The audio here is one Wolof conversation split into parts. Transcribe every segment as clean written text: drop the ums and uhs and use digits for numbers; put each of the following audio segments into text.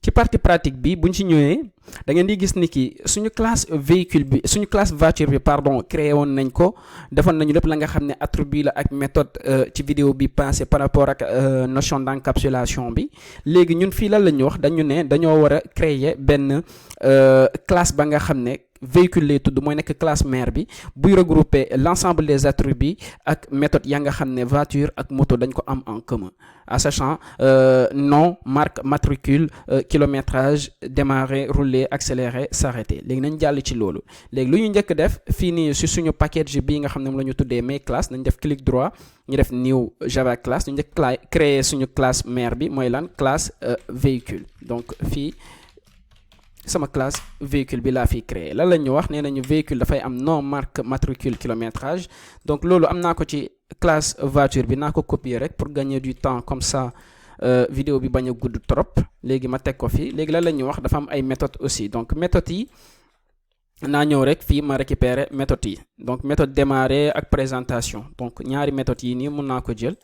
ci partie pratique bi buñ ci ñëwee da ngeen di gis ni ki suñu classe véhicule bi suñu classe voiture bi pardon créé woon nañ ko defoon nañu lépp la nga xam ne attribut la ak méthode ci vidéo bi passé par rapport ak notion d'encapsulation bi léegi ñun fii lan la ñu wax dañu ne dañoo war a créer benn classe ba nga xam ne véhicule lay tudd mooy nekk classe mère bi buy regrouper l'ensemble des attributs ak méthode ya nga xam ne voiture ak moto dañ ko am en commun à sachant nom marque matricule kilométrage démarrer rouler accélérer s'arrêter léegi nañ jàll ci loolu léegi lu ñu njëkk def fii nii si suñu package bii nga xam ne moom la ñu tuddee mes classe nañ def clic droit ñu def new java classe ñu njëkk créer suñu classe mère bi mooy lan classe véhicule donc fii sama classe véhicule bi laa fi créé lan la ñu wax nee nañu véhicule dafay am nom marque matricule kilométrage donc loolu am naa ko ci classe voiture bi naa ko copier rek pour gagner du temps comme ça vidéo bi bañ a gudd trop léegi ma teg ko fi léegi lan la ñu wax dafa am ay méthodes aussi donc méthodes yi naa ñëw rek fii ma récupérer méthodes yi donc méthode démarrer ak présentation donc ñaari méthodes yi nii mun naa ko jël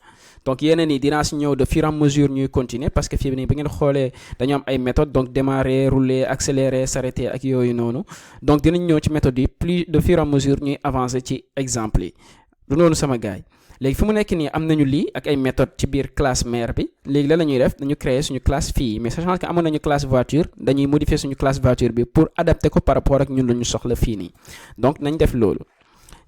donc yeneen yi dinaa si ñëw de fur et à mesure ñuy continuer parce que fii nii bi ngeen xoolee dañu am ay méthodes donc démarrer rouler accélérer s'arrêter ak yooyu noonu donc dinañ ñëw ci méthodes yi plus de fur et à mesure ñuy avancer ci exemple yi du noonu sama gars yi léegi fi mu nekk nii am nañu lii ak ay méthodes ci biir classe mère bi léegi la ñuy def dañu créer suñu classe fii mais sachant que amoon nañu classe voiture dañuy modifier suñu classe voiture bi pour adapter ko par rapport ak ñun lu ñu soxla fii nii donc nañ def loolu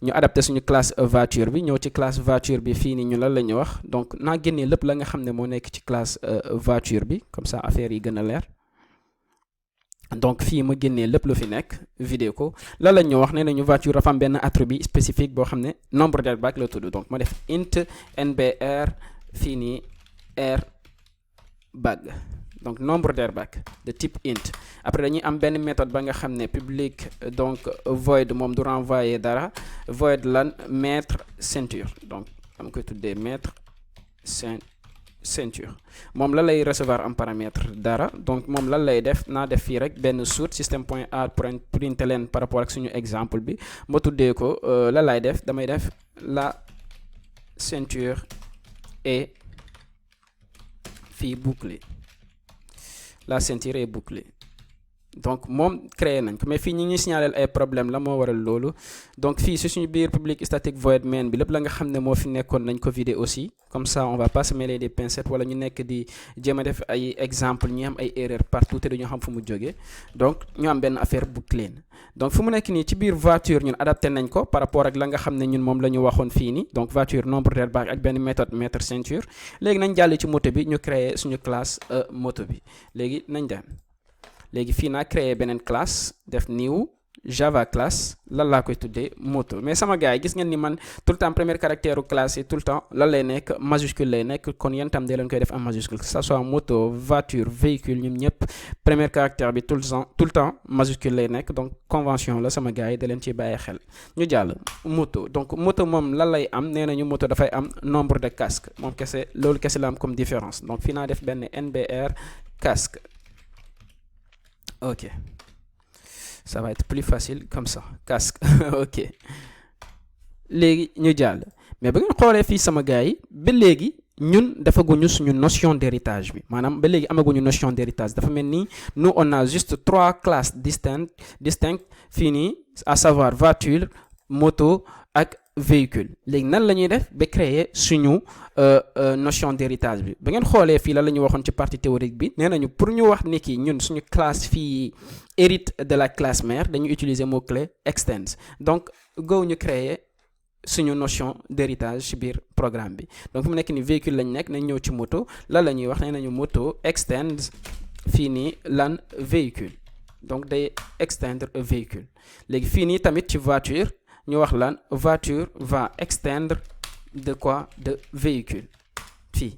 ñu adapté suñu classe voiture bi ñëw ci classe voiture bi fii nii ñu lan la ñu wax donc naa génnee lépp la nga xam ne moo nekk ci classe voiture bi comme ça affaire yi gën a leer donc fii ma génnee lépp lu fi nekk vidéo ko lan la ñu wax nee nañu voiture dafa am benn attribut spécifique boo xam ne nombre d'airbag la tudd donc ma def int nbr fii nii airbag donc nombre d'airbag de type int après dañuy am benn méthode ba nga xam ne public donc void moom du renvoyer dara void lan mettre ceinture donc dama koy tuddee mettre ceinture moom lan lay recevoir en paramètre dara donc moom lan lay def naa def fii rek benn source système.out.println par rapport ak suñu exemple bi ma tuddee ko lan lay def damay def la ceinture est fii bouclée la ceinture est bouclée donc moom créé nañ ko mais fii ñi ngi signaler ay problème la moo waral loolu donc fii si suñu biir public static void main bi lépp la nga xam ne moo fi nekkoon nañ ko vider aussi comme ça on va pas se mêler des pincettes wala ñu nekk di jéem a def ay exemple ñu am ay erreur partout te dañu xam fu mu jógee donc ñu am benn affaire bu clean donc fu mu nekk nii ci biir voiture ñun adapté nañ ko par rapport ak la nga xam ne ñun moom la ñu waxoon fii nii donc voiture nombre d'airbag ak benn méthode mettre ceinture léegi nañ jàll ci moto bi ñu créer suñu classe moto bi léegi nañ dem léegi fii naa créé beneen classe def new java classe lan laa koy tuddee moto mais sama gars yi gis ngeen ni man tout le temps premier caractère u classe yi tout le temps lan lay nekk majuscule lay nekk kon yéen tam dee leen koy def en majuscule que ça soit moto voiture véhicule ñun ñëpp premier caractère bi tout le temps majuscule lay nekk donc convention la sama gars yi da leen ciy bàyyi xel ñu jàll moto donc moto moom lan lay am nee nañu moto dafay am nombre de casque moom kese loolu kese la am comme différence donc fii naa def benn nbr casque ok ça va être plus facile comme ça casque ok léegi ñu jàll mais ba ngeen xoolee fii sama gars yi ba léegi ñun defaguñu suñu notion d'héritage bi maanaam ba léegi amaguñu notion d'héritage dafa mel ni nous on a juste 3 classes distinctes fii nii à savoir voiture moto ak véhicule léegi nan la ñuy def ba créer suñu notion d'héritage bi ba ngeen xoolee fii la ñu waxoon ci partie théorique bi nee nañu pour ñu wax ni ki ñun suñu classe fii hérite de la classe mère dañuy utiliser mot clé extends donc go ñu créer suñu notion d'héritage ci biir programme bi donc fu mu nekk ni véhicule lañ nekk nañ ñëw ci moto lan la ñuy wax nee nañu moto extends fii nii lan véhicule donc day extendre véhicule léegi fii nii tamit ci voiture ñu wax lan voiture va extendre de quoi de véhicule fii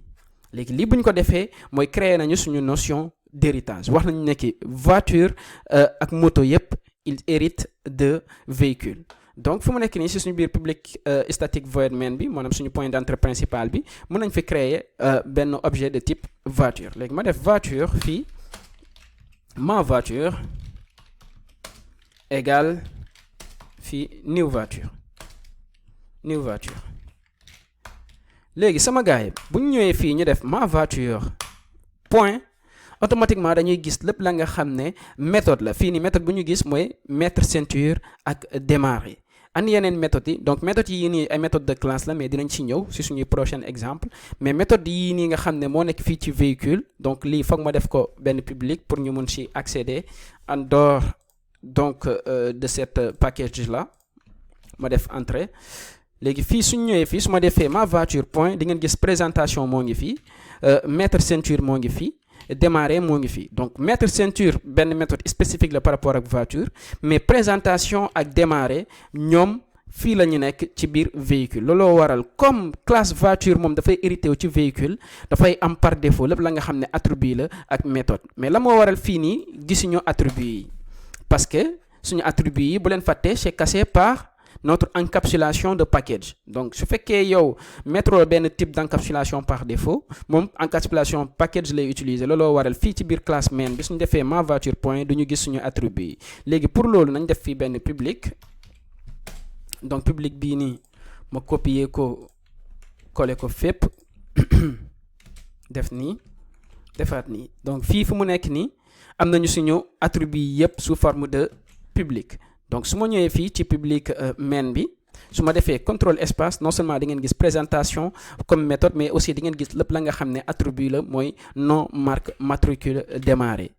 léegi lii bu ñu ko defee mooy créer nañu suñu notion d'héritage wax nañu ne ki voiture ak moto yépp il hérite de véhicule donc fu mu nekk nii si suñu biir public static void main bi maanaam suñu point d'entrée principal bi mën nañ fi créer benn objet de type voiture léegi ma def voiture fii ma voiture égale fii new voiture léegi sama gars yi bu ñu ñëwee fii ñu def ma voiture point automatiquement dañuy gis lépp la nga xam ne méthode la. fii nii méthode bu ñu gis mooy mettre ceinture ak démarrer. an yeneen méthodes yi donc méthodes yii nii ay méthode de classe la mais dinañ ci ñëw si suñuy prochain exemple mais méthode yii nii nga xam ne moo nekk fii ci véhicule donc lii foog ma def ko benn public pour ñu mun ci accéder en dehors donc de cette package là ma def entrée. léegi fii suñ ñëwee fii su ma defee ma voiture point di ngeen gis présentation moo ngi fii mettre ceinture moo ngi fii démarrer moo ngi fii. donc mettre ceinture benn méthode spécifique la par rapport ak voiture mais présentation ak démarrer ñoom fii la ñu nekk ci biir véhicule. looloo waral comme classe voiture moom dafay hérité wu ci véhicule dafay am par défaut lépp la nga xam ne attribut la ak méthode. mais la moo waral fii nii gisuñu attribut yi parce que suñu attribut yi bu leen fàtte c'est caché par notre encapsulation de package. donc su fekkee yow mettre benn type d'encapsulation par défaut moom encapsulation package lay utiliser. looloo waral fii ci biir classe main bi suñu defee ma voiture point du ñu gis suñu attribut yi. léegi pour loolu nañ def fii benn public. donc public bii nii ma copier ko coller ko fépp def nii defaat nii. donc fii fu mu nekk nii am nañu suñu attribut yi yëpp sous forme de public. donc su ma ñëwee fii ci public main bi su ma defee contrôle espace non seulement di ngeen gis présentation comme méthode mais aussi di ngeen gis lépp la nga xam ne attribut la mooy nom marque matricule démarrer.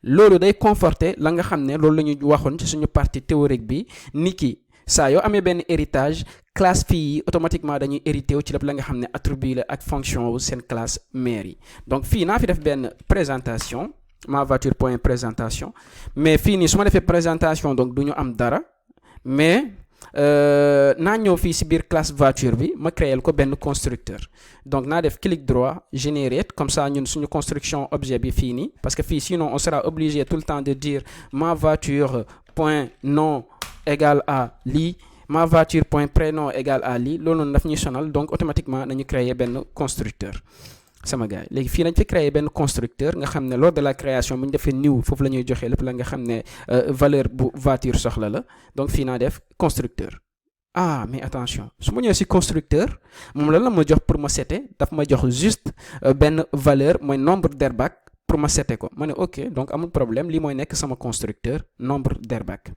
loolu day conforter la nga xam ne loolu la ñu waxoon ci suñu partie théorique bi ni ki saa yoo amee benn héritage classe fii yi automatiquement dañuy hérité wu ci lépp la nga xam ne attribut la ak fonction wu seen classe mère yi. donc fii naa fi def benn présentation ma voiture point présentation mais fii nii su ma defee présentation donc du ñu am dara mais naa ñëw fii si biir classe voiture bi ma créer ko benn constructeur. donc naa def clic droit generate comme ça ñun suñu construction objet bi fii nii parce que fii sinon on sera obligé tout le temps de dire ma voiture point nom égale à lii ma voiture point prénom égale à lii loolu noonu daf ñuy sonal donc automatiquement nañu créer benn constructeur. sama gars yi léegi fii nañ fi créer benn constructeur nga xam ne lors de la création bu ñu defee new foofu la ñuy joxee lépp la nga xam ne valeur bu voiture soxla la. donc fii naa def constructeur. mais attention su ma ñëwee ci constructeur moom lan la ma jox pour ma setter daf ma jox juste benn valeur mooy nombre d'airbag pour ma setter ko. ma ne ok donc amul problème lii mooy nekk sama constructeur nombre d'airbag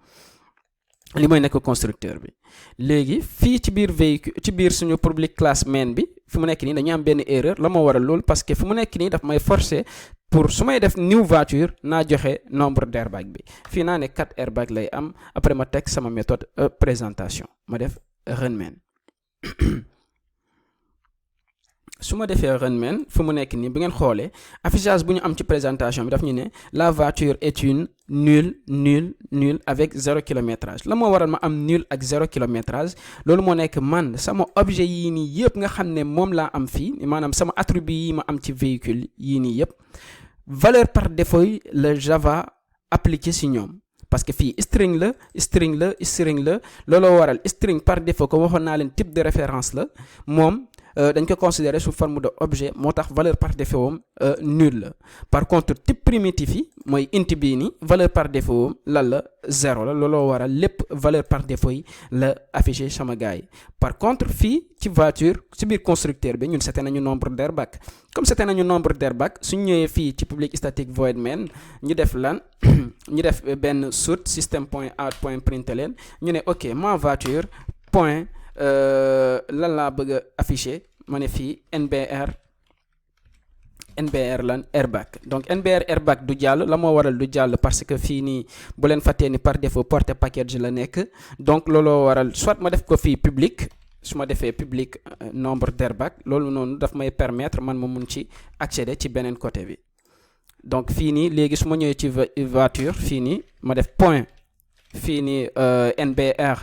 li mooy nekk constructeur bi. léegi fii ci biir véhicule ci biir suñu public classe main bi fi mu nekk nii dañuy am benn erreur la moo waral loolu parce que fi mu nekk nii daf may forcer pour su may def new voiture naa joxe nombre d'airbag bi. fii naa ne 4 airbag lay am après ma teg sama méthode présentation ma def run main. su ma defee run main fu mu nekk nii bu ngeen xoolee affichage bu ñu am ci présentation bi daf ñu ne la voiture est une nulle avec 0 kilométrage. la moo waral ma am nul ak 0 kilométrage loolu moo nekk man sama objet yii nii yëpp nga xam ne moom laa am fii maanaam sama attribut yi ma am ci véhicule yii nii yëpp valeur par défaut yi la Java appliqué si ñoom. parce que fii string la looloo waral string par défaut ko waxoon naa leen type de référence la moom dañ ko considérer sous forme de objet moo tax valeur par défaut am nul la. par contre type primitif yi mooy int bii nii valeur par défaut am lan la 0 la looloo waral lépp valeur par défaut yi la affiché sama gars yi. par contre fii ci voiture ci biir constructeur bi ñun seté nañu nombre d'airbag comme seté nañu nombre d'airbag suñ ñëwee fii ci public static void main ñu def lan ñu def benn source system point out point println ñu ne ok ma voiture point lan laa bëgg a afficher ma ne fii NBR lan airbag. donc NBR airbag du jàll la moo waral du jàll parce que fii nii bu leen fàttee ni par défaut porte package la nekk donc looloo waral soit ma def ko fii public su ma defee public nombre d'airbag loolu noonu daf may permettre man ma mun ci accéder ci beneen côté bi. donc fii nii léegi su ma ñëwee ci voiture fii nii ma def point fii nii NBR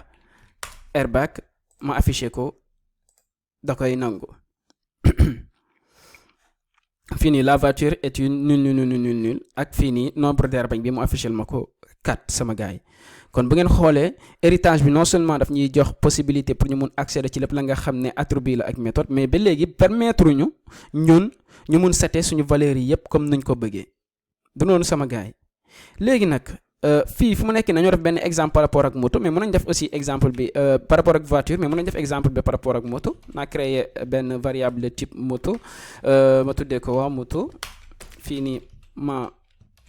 airbag ma affiché ko da koy nangu. fii nii la voiture est une nulle ak fii nii nombre d'airbag bi mu affiché ma ko 4 sama gars yi. kon bu ngeen xoolee héritage bi non seulement daf ñuy jox possibilité pour ñu mun accéder ci lépp la nga xam ne attribut la ak méthode mais ba léegi permettre ñu ñun ñu mun setter suñu valeurs yi yëpp comme nuñ ko bëggee du noonu sama gars yi. léegi nag fii fu mu nekk nañoo def benn exemple par rapport ak moto mais mën nañ def aussi exemple bi par rapport ak voiture mais mën nañ def exemple bi par rapport ak moto. naa créer benn variable type moto ma tuddee ko waa moto fii nii ma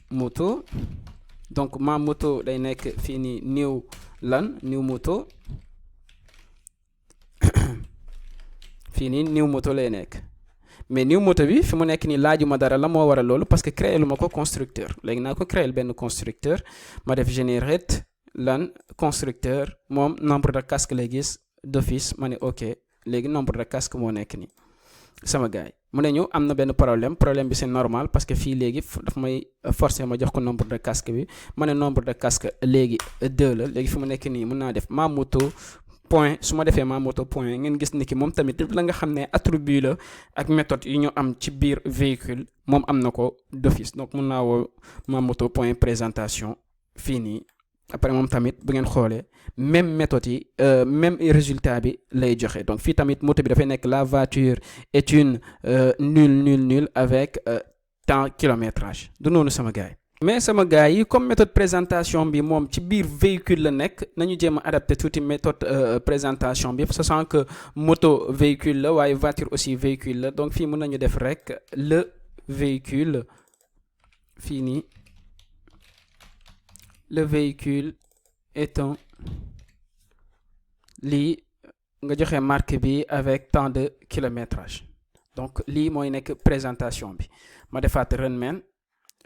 moto, donc ma moto day nekk fii nii new moto fii nii new moto lay nekk. mais new moto bi fi mu nekk nii laajuma dara la moo waral loolu parce que créé lu ma ko constructeur. léegi naa ko créer benn constructeur ma def generate constructeur, moom nombre de casque lay gis d'office. ma ne ok, léegi nombre de casque moo nekk nii sama gars yi. mu ne ñu am na benn problème bi c'est normal parce que fii léegi daf may forcer ma jox ko nombre de casque bi. ma ne nombre de casque léegi 2 la. léegi fi mu nekk nii mën naa def ma moto point. su ma defee ma moto point ngeen gis ni ki moom tamit la nga xam ne attribut la ak méthode yi ñu am ci biir véhicule moom am na ko d'office. donc mën naa woo ma moto point présentation fii nii. après moom tamit bu ngeen xoolee même méthode yi même résultat bi lay joxe. donc fii tamit moto bi dafay nekk la voiture est une nulle avec tant kilométrage. du noonu sama gars yi. mais sama gars yi comme méthode présentation bi moom ci biir véhicule la nekk, nañu jéem a adapté tuuti méthode présentation bi sachant que moto véhicule la waaye voiture aussi véhicule la. donc fii mën nañu def rek le véhicule fii nii. le véhicule est un lii nga joxe marque bi avec tant de kilométrage. donc lii mooy nekk présentation bi. ma defaat run main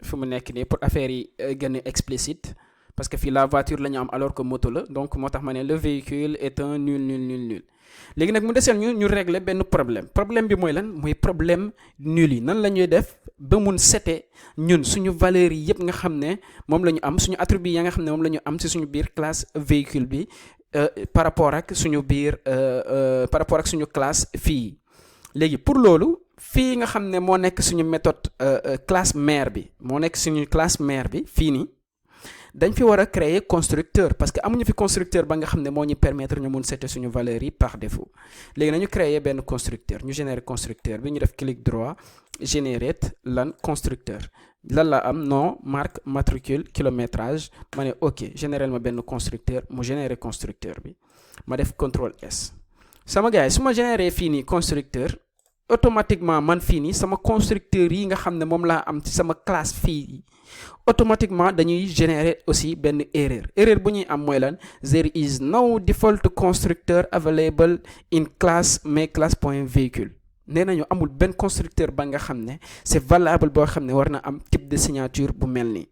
fu mu nekk nii pour affaire yi gën a explicite parce que fii la voiture la ñu am alors que moto la. donc moo tax ma ne le véhicule est un nul. léegi nag mu deseel ñu régler benn problème bi mooy lan mooy problème nul yi. nan la ñuy def ba mun setter ñun suñu valeurs yi yëpp nga xam ne moom la ñu am, suñu attribut ya nga xam ne moom la ñu am ci suñu biir classe véhicule bi par rapport ak suñu biir par rapport ak suñu classe fii. léegi pour loolu fii nga xam ne moo nekk suñu méthode classe mère bi moo nekk suñu classe mère bi fii nii dañ fi war a créer constructeur parce que amuñu fi constructeur ba nga xam ne moo ñu permettre ñu mun setter suñu valeurs yi par défaut. léegi nañu créer benn constructeur, ñu générer constructeur bi, ñu def clic droit generate constructeur. lan la am nom marque matricule kilométrage. ma ne ok, générer ma benn constructeur, mu générer constructeur bi. ma def CTRL S. sama gars yi su ma générer fii nii constructeur automatiquement man fii nii sama constructeur yi nga xam ne moom laa am ci sama classe fii automatiquement dañuy générer aussi benn erreur bu ñuy am mooy lan there is no default constructor available in class main_class.vehicle. nee nañu amul benn constructeur ba nga xam ne c'est valable boo xam ne war na am type de signature bu mel nii.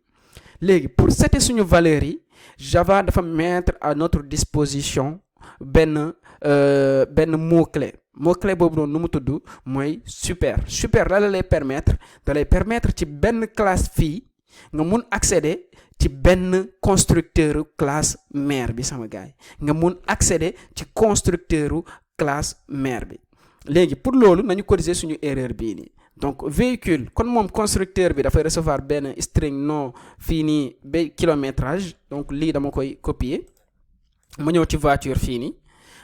léegi pour setter suñu valeurs yi Java dafa mettre à notre disposition benn mot-clé boobu noonu nu mu tudd mooy super la lay permettre ci benn classe fii nga mun accéder ci benn constructeur classe mère bi sama gars yi nga mun accéder ci constructeur classe mère bi. léegi pour loolu nañu corriger suñu erreur bii nii. donc véhicule kon moom constructeur bi dafay recevoir benn string nom fii nii ba kilométrage. donc lii dama koy copier ma ñëw ci voiture fii nii.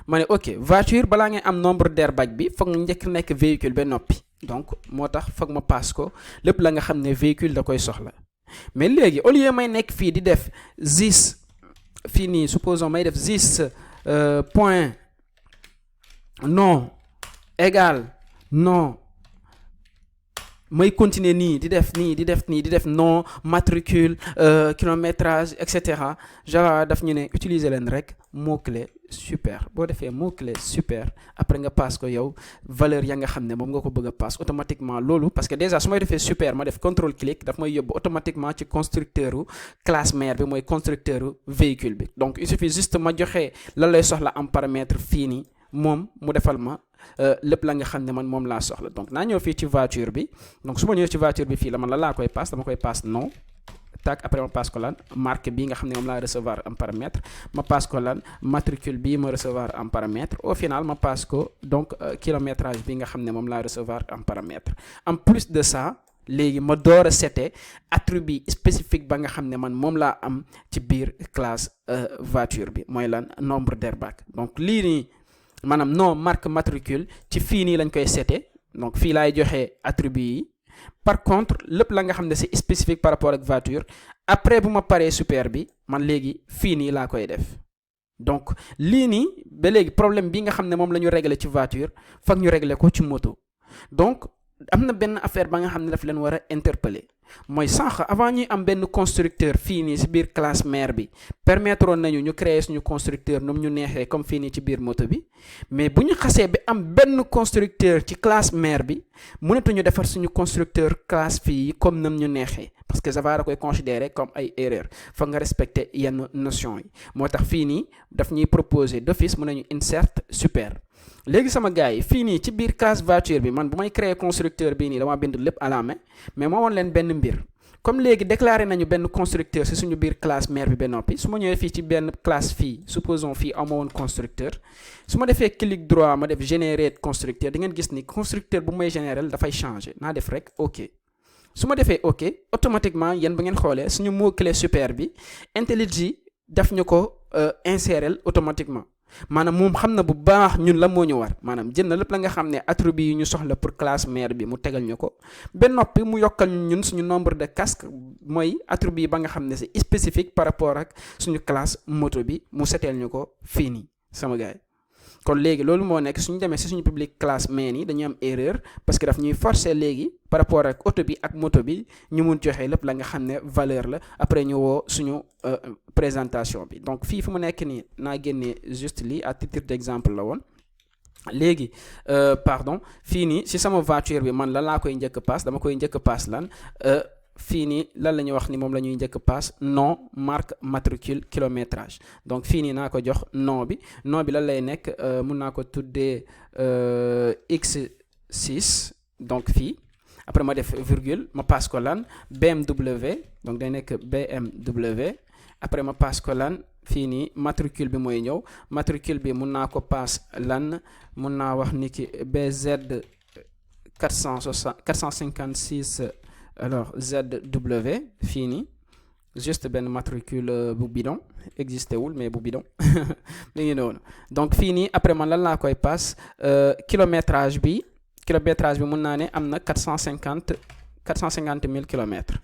ma ne ok voiture balaa ngay am nombre d'airbag bi foog nga njëkk nekk véhicule ba noppi. donc moo tax foog ma passe ko lépp la nga xam ne véhicule da koy soxla. mais léegi au lieu may nekk fii di def this fii nii supposons may def this point non égal non may continuer nii di def non matricule kilométrage et cetera. Java daf ñu ne utiliser leen rek mot clé super. boo defee mot clé super après nga passe ko yow valeur ya nga xam ne moom nga ko bëgg a passe automatiquement loolu parce que déjà su may defee super ma def contrôle clic daf may yóbbu automatiquement ci constructeur classe mère bi mooy constructeur véhicule bi. donc il suffit juste ma joxe lan lay soxla am paramètre fii nii moom mu defal ma lépp la nga xam ne man moom laa soxla. donc naa ñëw fii ci voiture bi. donc su ma ñëwee ci voiture bi fii la man la laa koy passe dama koy passe non tac après ma passe ko lan marque bi nga xam ne moom laa recevoir en paramètre ma passe ko lan matricule bii ma recevoir en paramètre. au final ma passe ko donc kilométrage bi nga xam ne moom laa recevoir en paramètre. en plus de ça léegi ma door a setter attribut spécifique ba nga xam ne man moom laa am ci biir classe voiture bi mooy lan nombre d'airbag. donc lii nii maanaam nom marque matricule ci fii nii lañ koy setter. donc fii laay joxe attribut yi. par contre lépp la nga xam ne c'est spécifique par rapport ak voiture après bu ma paree super bi man léegi fii nii laa koy def. donc lii nii ba léegi problème bi nga xam ne moom la ñu régler ci voiture foog ñu régler ko ci moto. donc am na benn affaire ba nga xam ne daf leen war a interpeller mooy sànq avant ñuy am benn constructeur fii nii ci biir classe mère bi permettre nañu ñu créer suñu constructeur nu ñu neexee comme fii nii ci biir moto bi mais bu ñu xasee bi am benn constructeur ci classe mère bi mënatuñu defar suñu constructeur classe fii comme nam ñu neexee parce que Java da koy considérer comme ay erreur foog nga respecter yenn notion yi moo tax fii nii daf ñuy proposer d'office mën nañu insert super. léegi sama gars yi fii nii ci biir classe voiture bi man bu may créer constructeur bii nii dama bind lépp à la main mais moo woon leen benn mbir comme léegi déclaré nañu benn constructeur ci suñu biir classe mère bi ba noppi su ma ñëwee fii ci benn classe fii supposons fii aw ma woon constructeur su ma defee clic droit ma def générer constructeur di ngeen gis ni constructeur bu may générer dafay changer naa def rek ok su ma defee ok automatiquement yéen ba ngeen xoolee suñu mot clé super bi IntelliJ daf ñu ko insérer automatiquement. maanaam moom xam na bu baax ñun la moo ñu war maanaam jël na lépp la nga xam ne attribut yi ñu soxla pour classe mère bi mu tegal ñu ko ba noppi mu yokkal ñun suñu nombre de casque mooy attribut yi ba nga xam ne c'est spécifique par rapport ak suñu classe moto bi mu seteel ñu ko fii nii sama gars yi kon léegi loolu moo nekk suñu demee si suñu public classe main yi dañuy am erreur parce que daf ñuy forcer léegi par rapport ak auto bi ak moto bi ñu mun joxe lépp la nga xam ne valeur la après ñu woo suñu présentation bi donc fii fu mu nekk nii naa génnee juste lii à titre d'exemple la woon léegi pardon fii nii si sama voiture bi man lan laa koy njëkk paas dama koy njëkk paas lan fii nii lan la ñuy wax ni moom la ñuy njëkk paas nom marque matricule kilométrage donc fii nii naa ko jox nom bi lan lay nekk mun naa ko tuddee X6 donc fii après ma def virgule ma paas ko lan BMW donc day nekk BMW après ma paas ko lan fii nii matricule bi mooy ñëw matricule bi mun naa ko paas lan mun naa wax ni ki BZ 456 alors ZW fii nii juste benn matricule bu bidon existé wul mais bu bidon mi ngi noonu donc fii nii après man lan laa koy paas kilométrage bi mun naa ne am na 450 000 kilomètres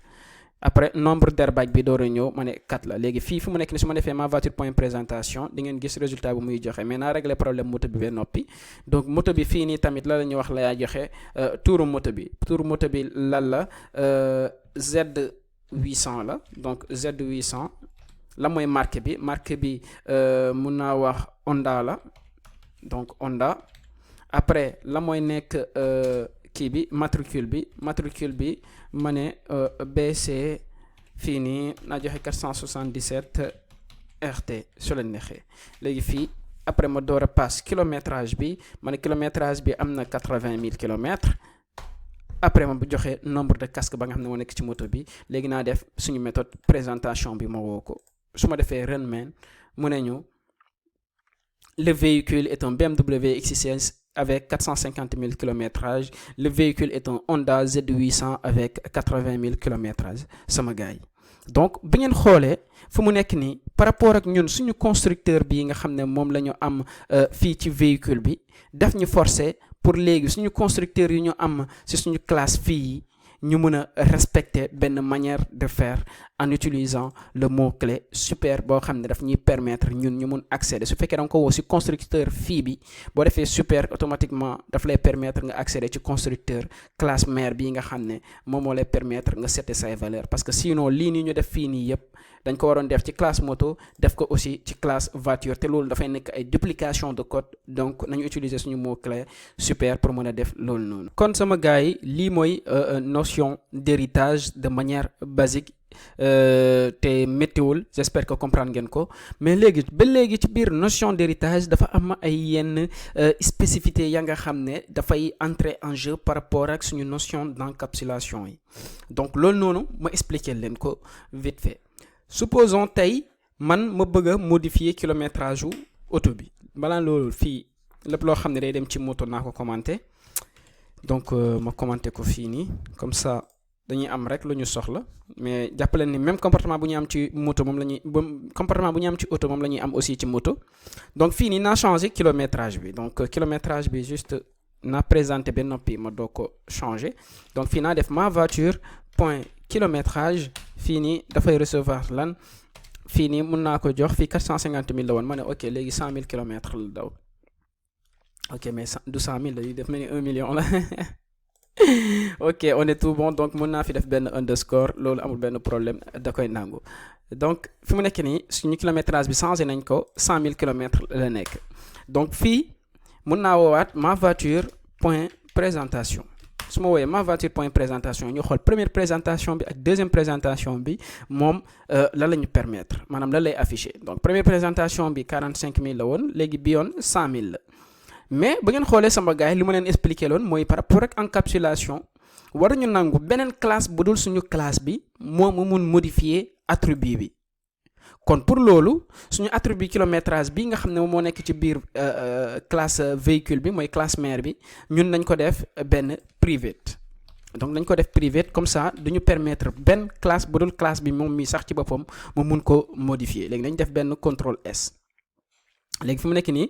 après nombre d'airbag bi door a ñëw ma ne 4 la léegi fii fu mu nekk ni su ma defee ma voiture point présentation di ngeen gis résultat bu muy joxe mais naa régler problème moto bi ba noppi donc moto bi fii nii tamit la ñuy wax la yaa joxe tuuru moto bi lan la Z800 la donc Z800 la mooy marque bi mun naa wax Honda la donc Honda après la mooy nekk kii bi matricule bi ma ne BC fii nii naa joxe 477 RT su leen neexee léegi fii après ma door a passe kilométrage bi ma ne kilométrage bi am na 80 000 kilomètres après ma bu joxe nombre de casque ba nga xam ne moo nekk ci moto bi léegi naa def suñu méthode présentation bi ma woo ko su ma defee run main mu ne ñu le véhicule est un BMW X6 avec 450 000 kilométrages. Le véhicule est un Honda Z800 avec 80 000 kilométrages sama gars yi donc bi ngeen xoolee fu mu nekk nii par rapport ak ñun suñu constructeur bi nga xam ne moom la ñu am fii ci véhicule bi daf ñu forcer pour léegi suñu constructeur yi ñu am ci suñu classe fii ñu mën a respecter benn manière de faire en utilisant le mot-clé super boo xam ne daf ñuy permettre ñun ñu mun accéder su fekkee da nga ko woo ci constructeur fii bi boo defee super automatiquement daf lay permettre nga accéder ci constructeur classe mère bii nga xam ne moom moo lay permettre nga setter say valeurs parce que sinon lii nii ñu def fii nii yëpp dañ ko waroon def ci classe moto def ko aussi ci classe voiture te loolu dafay nekk ay duplication de code donc nañu utiliser suñu mot-clé super pour mën a def loolu noonu. kon sama gars yi lii mooy notion d'héritage de manière basique te méttiwul j'espère que comprendre ngeen ko mais léegi ci biir notion d'héritage dafa am ay yenn spécificité ya nga xam ne dafay entrer en jeu par rapport ak suñu notion d'encapsulation yi donc loolu noonu ma expliquer leen ko vite fait. supposons tey man ma bëgg a modifier kilométrage u auto bi balaa loolu fii lépp loo xam ne day dem ci moto naa ko commenter donc ma commenter ko fii nii comme ça dañuy am rek lu ñu soxla mais jàppaleen ni même comportement bu ñu am ci moto moom la ñuy comportement bu ñu am ci auto moom la ñuy am aussi ci moto donc fii nii naa changer kilométrage bi donc kilométrage bi juste naa présenté ba noppi ma doo ko changer donc fii naa def ma voiture point kilométrage fii nii dafay recevoir lan fii nii mun naa ko jox fii 450 000 la woon ma ne ok léegi 100 000 kilomètres la daw ok mais du 100 000 la yu def mel ni 1 million la ok on est tout bon donc mën naa fi def benn underscore loolu amul benn problème da koy nangu donc fi mu nekk nii suñu kilométrage bi changé nañ ko 100 000 kilomètres la nekk donc fii mën naa woowaat ma voiture point présentation su ma wooyee ma voiture point présentation ñu xool première présentation bi ak deuxième présentation bi moom lan la ñu permettre maanaam lan lay afficher donc première présentation bi 45 000 la woon léegi bi yoon 100 000 la mais ba ngeen xoolee sama gars yi li ma leen expliqué loon mooy par rapport ak encapsulation waruñu nangu beneen classe bu dul suñu classe bi moom mu mun modifier attribut bi kon pour loolu suñu attribut kilométrage bi nga xam ne moom moo nekk ci biir classe véhicule bi mooy classe mère bi ñun nañ ko def benn private donc nañ ko def private comme ça duñu permettre benn classe bu dul classe bi moom mi sax ci boppam mu mun ko modifier léegi nañ def benn contrôle S léegi fi mu nekk nii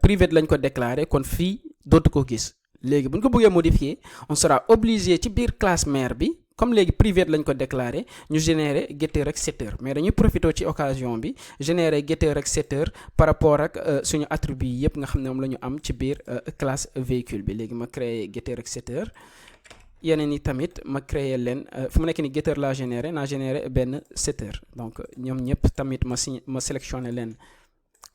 private lañ ko déclarer kon fii dootu ko gis léegi bu ñu ko bëggee modifier on sera obligé ci biir classe mère bi comme léegi private lañ ko déclarer ñu générer getter ak setter mais dañuy profiter ci occasion bi générer getter ak setter par rapport ak suñu attribut yi yëpp nga xam ne moom la ñu am ci biir classe véhicule bi léegi ma créer getter ak setter yeneen yi tamit ma créer leen fu mu nekk ni getter laa générer naa générer benn setter donc ñoom ñëpp tamit ma sélectionner leen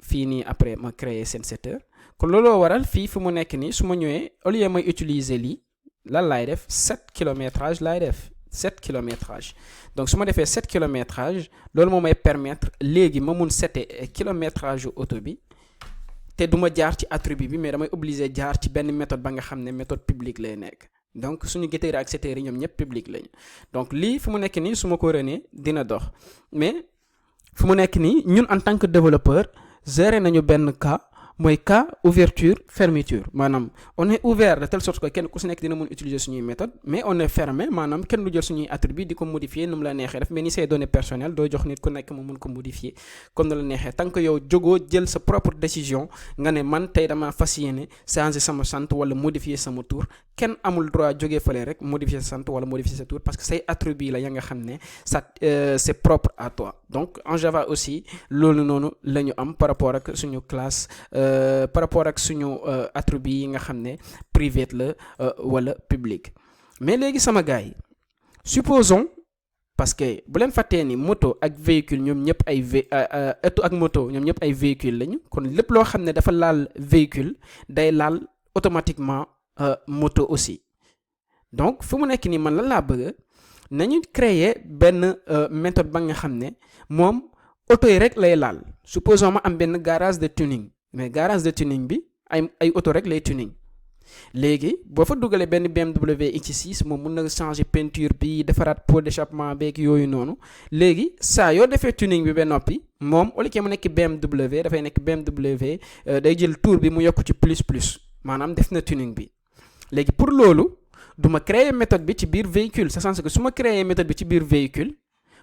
fii nii après ma créer seen setter kon looloo waral fii fu mu nekk nii su ma ñëwee au lieu may utiliser lii lan laay def 7 kilométrage laay def 7 kilométrage donc su ma defee 7 kilométrage loolu moo may permettre léegi ma mun setter kilométrage yu auto bi te du ma jaar ci attribut bi mais damay obligé jaar ci benn méthode ba nga xam ne méthode publique lay nekk donc suñu getter ak setter yi ñoom ñëpp public lañu donc lii fu mu nekk nii su ma ko renee dina dox mais fu mu nekk nii ñun en tant que développeur gérer nañu benn cas mooy cas ouverture fermeture maanaam on est ouvert de telle sorte que kenn ku si nekk dina mun utiliser suñuy méthode mais on est fermé maanaam kenn du jël suñuy attribut di ko modifier nu mu la neexee daf mel ni say données personnelles doo jox nit ku nekk mu mun ko modifier comme nu la neexee tant que yow jógoo jël sa propre décision nga ne man tey dama fas yéene changer sama sant wala modifier sama tour kenn amul droit jógee fële rek modifier sa sant wala modifier sa tour parce que say attribut la ya nga xam ne ça c'est propre à toi donc en Java aussi loolu noonu la ñu am par rapport ak suñu classe par rapport ak suñu attribut yi nga xam ne private la wala public mais léegi sama gars yi supposons parce que bu leen fàttee ni moto ak véhicule ñoom ñëpp ay auto ak moto ñoom ñëpp ay véhicule lañu kon lépp loo xam ne dafa laal véhicule day laal automatiquement moto aussi donc fu mu nekk nii man lan laa bëgg nañu créer benn méthode ba nga xam ne moom auto yi rek lay laal supposons ma am benn garage de tuning mais garage de tuning bi ay auto rek lay tuning léegi boo fa dugalee benn BMW X6 moom mun na changer peinture bi defaraat pot d'échappement beeg yooyu noonu léegi saa yoo defee tuning bi ba noppi moom au lieu que mu nekk BMW dafay nekk BMW day jël tour bi mu yokk ci plus maanaam def na tuning bi léegi pour loolu du ma créer méthode bi ci biir véhicule c'est sens que su ma créer méthode bi ci biir véhicule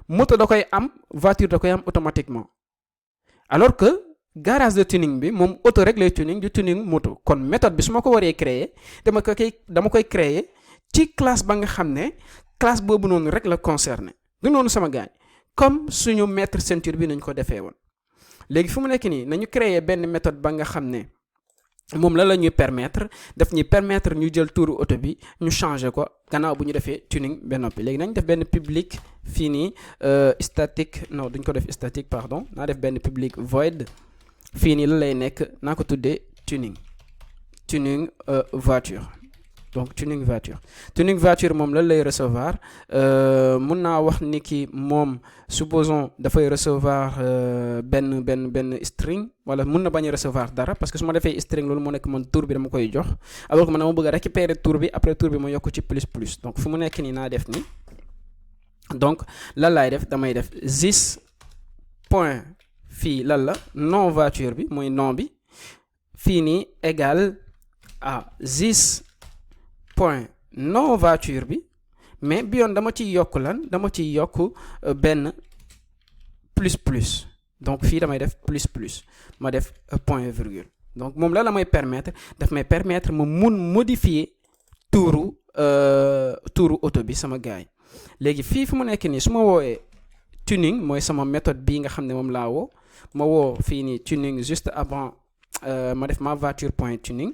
moto da koy am voiture da koy am automatiquement alors que garage de tuning bi moom auto rek lay tuning du tuning moto kon méthode bi su ma ko waree créer dama koy créer ci classe ba nga xam ne classe boobu noonu rek la concerné du noonu sama gaañ comme suñu mètre ceinture bi nañ ko defee woon léegi fu mu nekk nii nañu créer benn méthode ba nga xam ne moom la ñuy permettre daf ñuy permettre ñu jël tuuru auto bi ñu changer ko gannaaw bu ñu defee tuning ba noppi léegi nañ def benn public fii nii statique non duñ ko def statique pardon naa def benn public void fii nii la lay nekk naa ko tuddee tuning voiture donc tuning voiture moom lan lay recevoir mun naa wax ni ki moom supposons dafay recevoir benn string wala mun na bañ a recevoir dara parce que su ma defee string loolu moo nekk man tour bi dama koy jox alors que man dama bëgg a récupérer tour bi après tour bi ma yokk ci plus donc fu mu nekk nii naa def ni donc lan laay def damay def this point fii lan la nom voiture bi mooy nom bi fii nii égal à this point nom voiture bi mais bi yoon dama ciy yokk lan dama ciy yokk benn plus donc fii damay def plus ma def point virgule donc moom la may permettre daf may permettre ma mun modifier tuuru auto bi sama gaay léegi fii fu mu nekk nii su ma woowee tuning mooy sama méthode bii nga xam ne moom laa woo ma woo fii nii tuning juste avant ma def ma voiture point tuning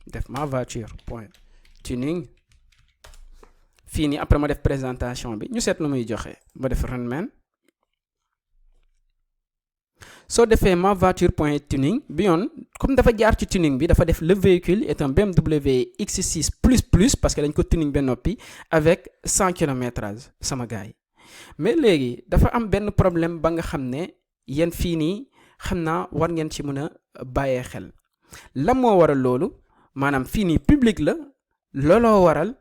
def ma voiture point tuning fii nii après ma def présentation bi ñu seet lu muy joxe ma def run main. soo defee ma voiture point tuning bi yoon comme dafa jaar ci tuning bi dafa def le véhicule est un BMW X6 parce que dañ ko tuning ba noppi avec 100 km/h sama gars yi mais léegi dafa am benn problème ba nga xam ne yéen fii nii xam naa war ngeen ci mën a bàyyee xel lan moo waral loolu maanaam fii nii public la looloo waral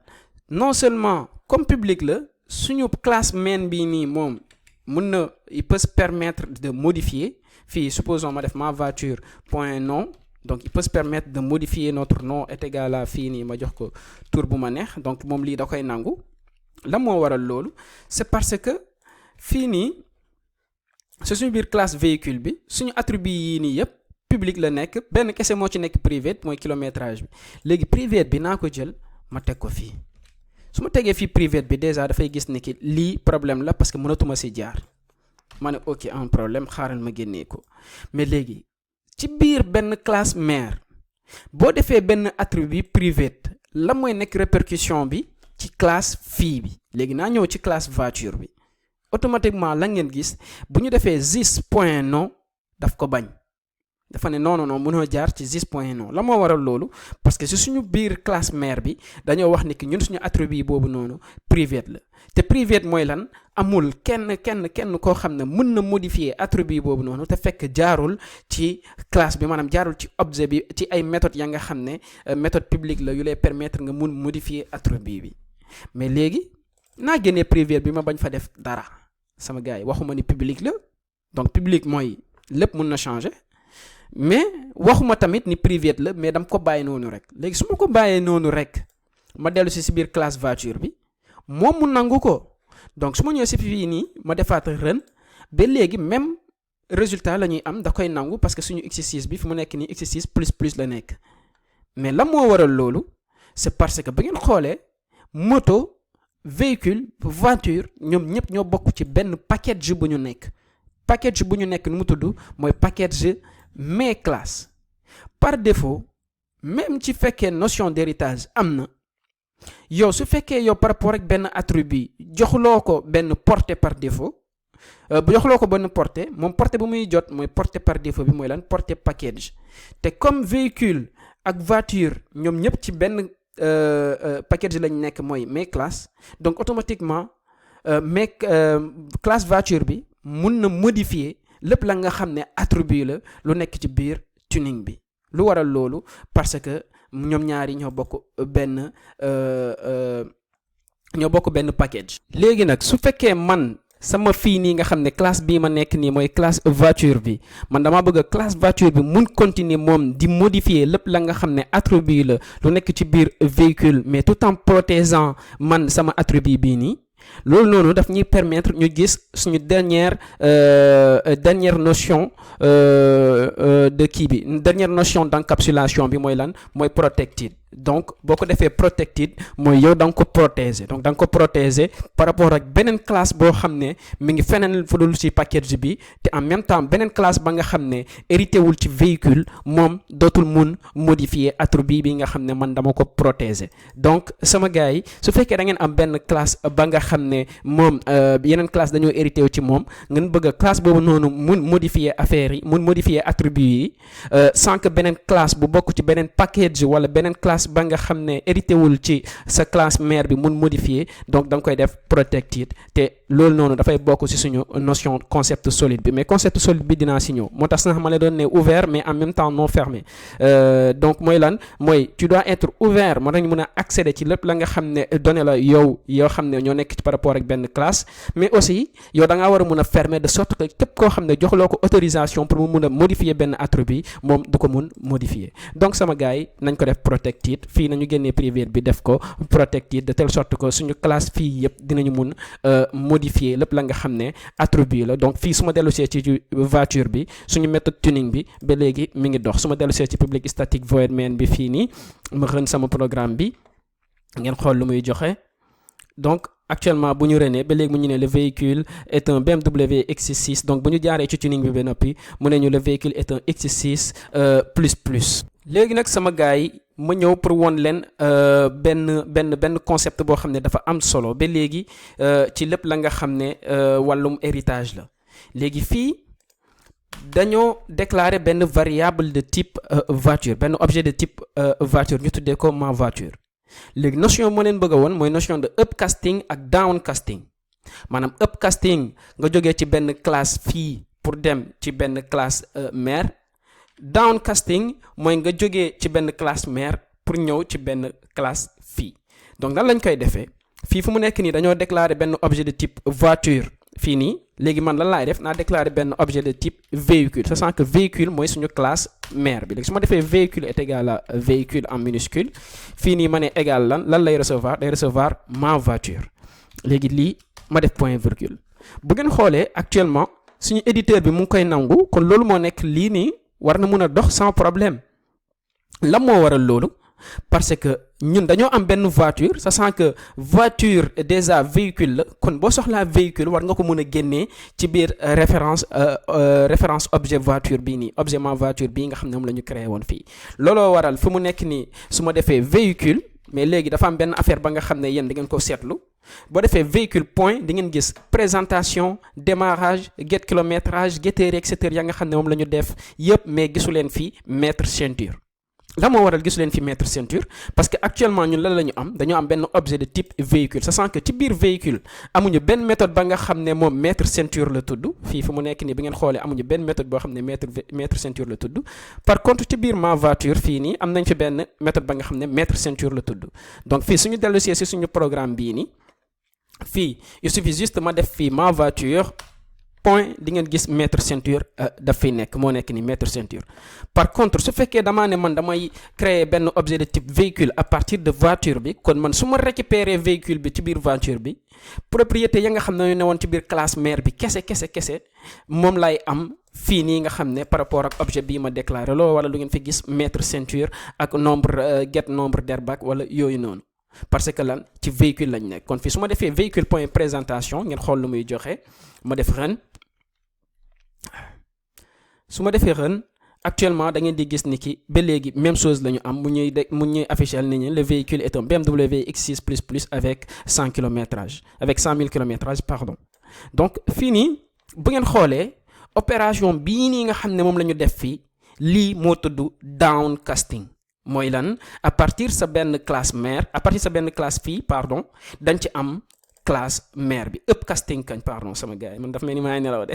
non seulement comme public la suñu classe main bii nii moom mën na il peut se permettre de modifier fii supposons ma def ma voiture point nom donc il peut se permettre de modifier notre nom est égal à fii nii ma jox ko tour bu ma neex donc moom lii da koy nangu lan moo waral loolu c'est parce que fii nii c'est suñu biir classe véhicule bi suñu attribut yii nii yëpp public la nekk benn kese moo ci nekk privé mooy kilométrage bi léegi privé bi naa ko jël ma teg ko fii su ma tegee fii privé bi déjà dafay gis ni ki lii problème la parce que mënatuma si jaar ma ne ok un problème xaaral ma génnee ko mais léegi ci biir benn classe mère boo defee benn attribut privé la mooy nekk répercussion bi ci classe fii bi léegi naa ñëw ci classe voiture bi automatiquement la ngeen gis bu ñu defee this point nom daf ko bañ dafa ne non mënoo jaar ci this point nom la moo waral loolu parce que si suñu biir classe mère bi dañoo wax ni que ñun suñu attribut boobu noonu privé la te privé mooy lan amul kenn koo xam ne mën na modifier attribut boobu noonu te fekk jaarul ci classe bi maanaam jaarul ci objet bi ci ay méthodes ya nga xam ne méthode publique la yu lay permettre nga mun modifier attribut bi mais léegi naa génnee privé bi ma bañ fa def dara sama gars yi waxuma ni public la donc public mooy lépp mun na changer mais waxuma tamit ni privé la mais dama ko bàyyi noonu rek léegi su ma ko bàyyee noonu rek ma dellu si biir classe voiture bi moom mu nangu ko donc su ma ñëwee si fii nii ma defaat run ba léegi même résultat la ñuy am da koy nangu parce que suñu X6 bi fi mu nekk nii X6 la nekk mais la moo waral loolu c'est parce que ba ngeen xoolee moto véhicule voiture ñoom ñëpp ñoo bokk ci benn package bu ñu nekk nu mu tudd mooy package mes classes par défaut même ci fekkee notion d'héritage am na yow su fekkee yow par rapport ak benn attribut joxuloo ko benn portée par défaut bu joxuloo ko benn portée moom portée bu muy jot mooy portée par défaut bi mooy lan portée package te comme véhicule ak voiture ñoom ñëpp ci benn package lañ nekk mooy mes classes donc automatiquement mes classe voiture bi mun na modifier lépp la nga xam ne attribut la lu nekk ci biir tuning bi lu waral loolu parce que ñoom ñaari ñoo bokk benn package. léegi nag su fekkee man sama fii nii nga xam ne classe bii ma nekk nii mooy classe voiture bi man dama bëgg classe voiture bi mun continuer moom di modifier lépp la nga xam ne attribut la lu nekk ci biir véhicule mais tout en protégeant man sama attribut bii nii. loolu noonu daf ñuy permettre ñu gis suñu dernière notion de kii bi dernière notion d'encapsulation bi mooy lan mooy protected donc boo ko defee protected mooy yow da nga ko protéger donc da nga ko protéger par rapport ak beneen classe boo xam ne mi ngi feneen fu dul ci package bi te en même temps beneen classe ba nga xam ne hérité wul ci véhicule moom dootul mun modifier attribut bi nga xam ne man dama ko protéger donc sama gars yi su fekkee da ngeen am benn classe ba nga xam ne moom yeneen classe dañoo hérité wu ci moom ngeen bëgg a classe boobu noonu mun modifier affaire yi mun modifier attribut yi sans que beneen classe bu bokk ci beneen package wala beneen classe ba nga xam ne hérité wul ci sa classe mère bi mun modifier donc da nga koy def protected te loolu noonu dafay bokk ci suñu notion concept solide bi mais concept solide bi dinaa si ñëw moo tax sax ma la doon ne ouvert mais en même temps non fermé donc mooy lan mooy tu dois être ouvert moo tax ñu mën a accéder ci lépp la nga xam ne donné la yoo xam ne ñoo nekk ci par rapport ak benn classe mais aussi yow da ngaa war a mën a fermer de sorte que képp koo xam ne joxloo ko autorisation pour mu mun a modifier benn attribut moom du ko mun modifier donc sama gars yi nañ ko def protected fii nañu génnee privé bi def ko protected de telle sorte que suñu classe fii yëpp dinañu mun modifier lépp la nga xam ne attribut la donc fii su ma dellusee ci voiture bi suñu méthode tuning bi ba léegi mi ngi dox su ma dellusee ci public static void main bi fii nii ma rën sama programme bi ngeen xool lu muy joxe donc actuellement bu ñu renee ba léegi mu ñu ne le véhicule est un BMW X6 donc bu ñu jaaree ci tuning bi ba noppi mu ne ñu le véhicule est un X6 plus. léegi nag sama gars yi ma ñëw pour won leen benn concept boo xam ne dafa am solo ba léegi ci lépp la nga xam ne wàllum héritage la. léegi fii dañoo déclarer benn variable de type voiture, benn objet de type voiture ñu tuddee ko ma voiture. léegi notion moo leen bëgg a woon mooy notion de upcasting ak downcasting. maanaam upcasting nga jógee ci benn classe fii pour dem ci benn classe mère. Downcasting mooy nga jógee ci benn classe mère pour ñëw ci benn classe fii. donc nan lañ koy defee fii fu mu nekk nii dañoo déclarer benn objet de type voiture fii nii. léegi man lan laay def naa déclarer benn objet de type véhicule, sachant que véhicule mooy suñu classe mère bi. léegi su ma defee véhicule est égal à véhicule en minuscule fii nii ma ne égal lan lay recevoir day recevoir ma voiture. léegi lii ma def point virgule. bu ngeen xoolee actuellement suñu éditeur bi mu ngi koy nangu kon loolu moo nekk lii nii war na mun a dox sans problème. lan moo waral loolu parce que ñun dañoo am benn voiture, sachant que voiture déjà véhicule la kon boo soxlaa véhicule war nga ko mën a génnee ci biir référence objet voiture bii nii objet ma voiture bii nga xam ne moom la ñu créé woon fii. looloo waral fu mu nekk nii su ma defee véhicule mais léegi dafa am benn affaire ba nga xam ne yéen da ngeen ko seetlu boo defee véhicule point di ngeen gis présentation démarrage get kilométrage getteur et cetera ya nga xam ne moom la ñu def yëpp mais gisu leen fii mètre ceinture. la moo waral gisu leen fi mètre ceinture parce que actuellement ñun lan la ñu am dañoo am benn objet de type véhicule, sachant que ci biir véhicule amuñu benn méthode ba nga xam ne moom mètre ceinture la tudd. fii fu mu nekk nii bi ngeen xoolee amuñu benn méthode boo xam ne mètre ceinture la tudd. par contre ci biir ma voiture fii nii am nañ fi benn méthode ba nga xam ne mètre ceinture la tudd. donc fii suñu dellusee si suñu programme bii nii fii il suffit juste ma def fii ma voiture point di ngeen gis mètre ceinture daf fiy nekk moo nekk ni mètre ceinture. par contre su fekkee damaa ne man damay créer benn objet de type véhicule à partir de voiture bi kon man su ma récupérer véhicule bi ci biir voiture bi propriété ya nga xam ne ñu newoon ci biir classe mère bi kese moom lay am fii nii nga xam ne par rapport ak objet bii ma déclaré loolu wala lu ngeen fi gis mètre ceinture ak nombre get nombre d'airbag wala yooyu noonu. parce que lan ci véhicule lañ nekk kon fii su ma defee véhicule point présentation ngeen xool lu muy joxe ma def run. su ma defee run actuellement da ngeen di gis ni ki ba léegi même chose la ñu am mu ñuy afficher ni ñu le véhicule est un BMW X6++ avec 100 kilométrage avec 100 000 kilométrage pardon. donc fii nii bu ngeen xoolee opération bii nii nga xam ne moom la ñu def fii lii moo tudd downcasting. mooy lan à partir sa benn classe mère à partir sa benn classe fii pardon dañ ci am classe mère bi upcasting kañ pardon sama gars yi man dafa mel ni maa ngi nelaw de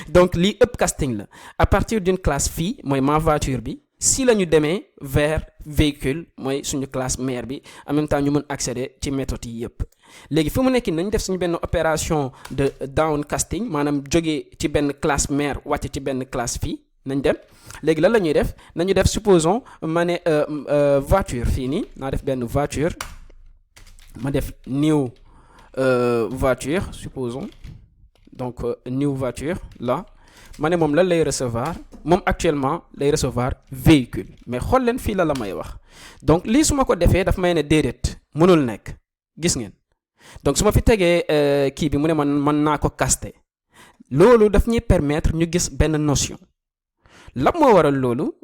donc lii upcasting la à partir d'une classe fii mooy ma voiture bi si la ñu demee vers véhicule mooy suñu classe mère bi en même temps ñu mën accéder ci méthodes yi yëpp. léegi fi mu nekk nañ def suñu benn opération de downcasting maanaam jógee ci benn classe mère wàcc ci benn classe fii nañ dem. léegi lan la ñuy def nañu def supposons ma ne voiture fii nii naa def benn voiture ma def new voiture supposons donc new voiture là ma ne moom lan lay recevoir moom actuellement lay recevoir véhicule mais xool leen fii la may wax donc lii su ma ko defee daf may ne déedéet mënul nekk gis ngeen donc su ma fi tegee kii bi mu ne man mën naa ko caster loolu daf ñuy permettre ñu gis benn notion. lan moo waral loolu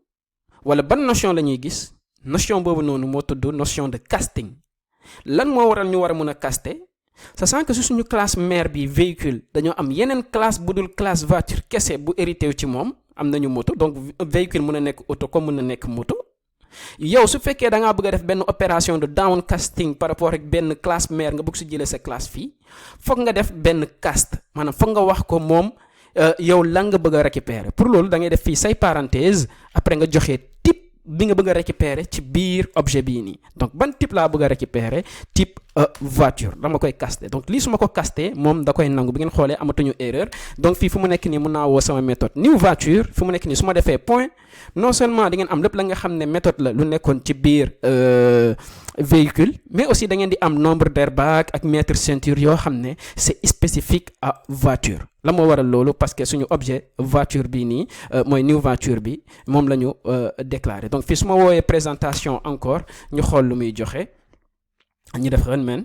wala ban notion la ñuy gis notion boobu noonu moo tudd notion de casting. lan moo waral ñu war a mën a caster sachant que suñu classe mère bi véhicule dañoo am yeneen classe bu dul classe voiture kese bu hérité wu ci moom am nañu moto donc véhicule mën a nekk auto comme mën na nekk moto. yow su fekkee da ngaa bëgg a def benn opération de downcasting par rapport ak benn classe mère nga bëgg si jëlee sa classe fii foog nga def benn cast maanaam foog nga wax ko moom. yow lan nga bëgg a récupérer pour loolu da ngay def fii say parenthèse après nga joxe type bi nga bëgg a récupérer ci biir objet bii nii donc ban type laa bëgg a récupérer type voiture dama koy caster donc lii su ma ko caster moom da koy nangu bi ngeen xoolee amatuñu erreur donc fii fu mu nekk nii mun naa woo sama méthode new voiture fu mu nekk nii su ma defee point non seulement di ngeen am lépp la nga xam ne méthode la lu nekkoon ci biir véhicule mais aussi da ngeen di am nombre d'airbag ak mètre ceinture yoo xam ne c'est spécifique à voiture. la moo waral loolu parce que suñu objet voiture bi nii mooy new voiture bi moom la ñu déclaré donc fii su ma wooyee présentation encore ñu xool lu muy joxe ñu def run men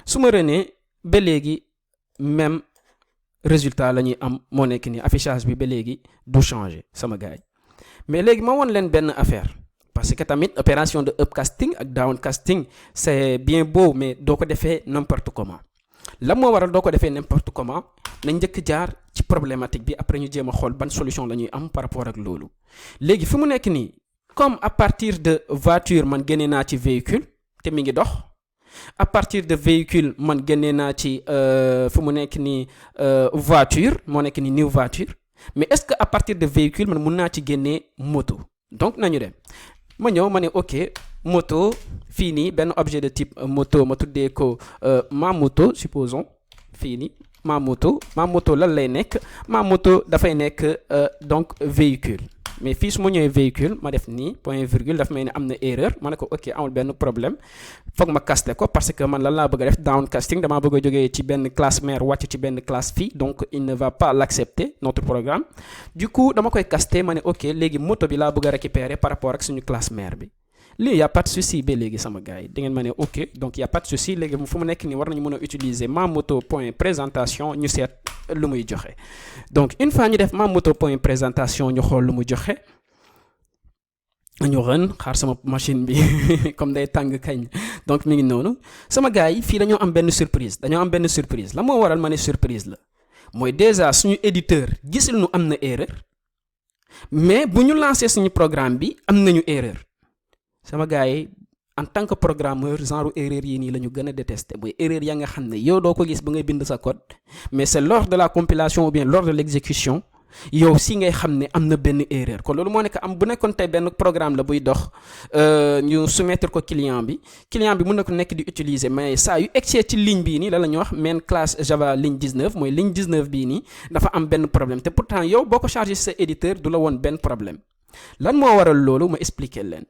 su ma renee ba léegi même résultat la ñuy am moo nekk nii affichage bi ba léegi du changer sama gars yi mais léegi ma won leen benn affaire parce que tamit opération de upcasting ak downcasting c'est bien beau mais doo ko defee n'importe comment la moo waral doo ko defee n'importe comment nañ njëkk jaar ci problématique bi après ñu jéem a xool ban solution la ñuy am par rapport ak loolu léegi fi mu nekk nii comme à partir de voiture man génnee naa ci véhicule te mi ngi dox à partir de véhicule man génnee naa ci fi mu nekk nii voiture moo nekk nii new voiture mais est-ce que à partir de véhicule man mun naa ci génnee moto donc nañu dem ma ñëw ma ne ok moto fii nii benn objet de type moto ma tuddee ko ma moto supposons fii nii ma moto lan lay nekk ma moto dafay nekk donc véhicule mais fii su ma ñëwee véhicule ma def nii point virgule daf may ne am na erreur ma ne ko ok amul benn problème foog ma caster ko parce que man lan laa bëgg a def downcasting damaa bëgg a jógee ci benn classe mère wàcc ci benn classe fille donc il ne va pas l'accepter notre programme du coup dama koy caster ma ne ok léegi moto bi laa bëgg a récupérer par rapport ak suñu classe mère bi lii y a pas de souci ba léegi sama gars yi da ngeen ma ne ok donc y a pas de souci léegi fu mu nekk nii war nañu mën a utiliser ma moto point présentation ñu seet lu muy joxe donc une fois ñu def ma moto point présentation ñu xool lu mu joxe ñu rën xaar sama machine bi comme day tàng kañ donc mi ngi noonu sama gars yi fii dañoo am benn surprise la moo waral ma ne surprise la mooy déjà suñu éditeur gisul nu am na erreur mais bu ñu lancer suñu programme bi am nañu erreur sama gars yi en tant que programmeur genre erreur yi nii la ñu gën a détester mooy erreur ya nga xam ne yow doo ko gis ba ngay bind sa code mais c'est lors de la compilation ou bien lors de l'exécution yow si ngay xam ne am na benn erreur kon loolu moo nekk am bu nekkoon tey benn programme la buy dox ñu soumettre ko client bi mën na ko nekk di utiliser mais saa yu egsee ci ligne bii nii la ñuy wax main class Java ligne 19 mooy ligne 19 bii nii dafa am benn problème te pourtant yow boo ko chargé sa éditeur du la woon benn problème lan moo waral loolu ma expliquer leen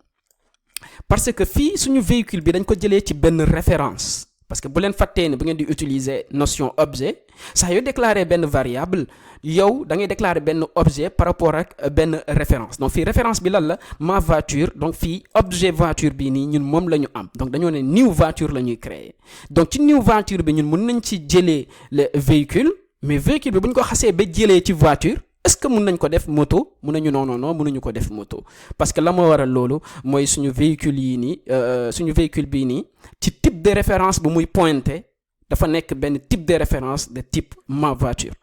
parce que fii suñu véhicule bi dañ ko jëlee ci benn référence parce que bu leen fàttee ne bu ngeen di utiliser notion objet saa yoo déclarer benn variable yow da ngay déclarer benn objet par rapport ak benn référence donc fii référence bi lan la ma voiture donc fii objet voiture bii nii ñun moom la ñu am donc dañoo ne new voiture la ñuy créer donc ci new voiture bi ñun mën nañ ci jëlee le véhicule mais véhicule bi bu ñu ko xasee ba jëlee ci voiture est-ce que mën nañ ko def moto mën nañu non mënuñu ko def moto parce que la moo waral loolu mooy suñu véhicule yii nii suñu véhicule bii nii ci type de référence bu muy pointer dafa nekk benn type de référence de type ma voiture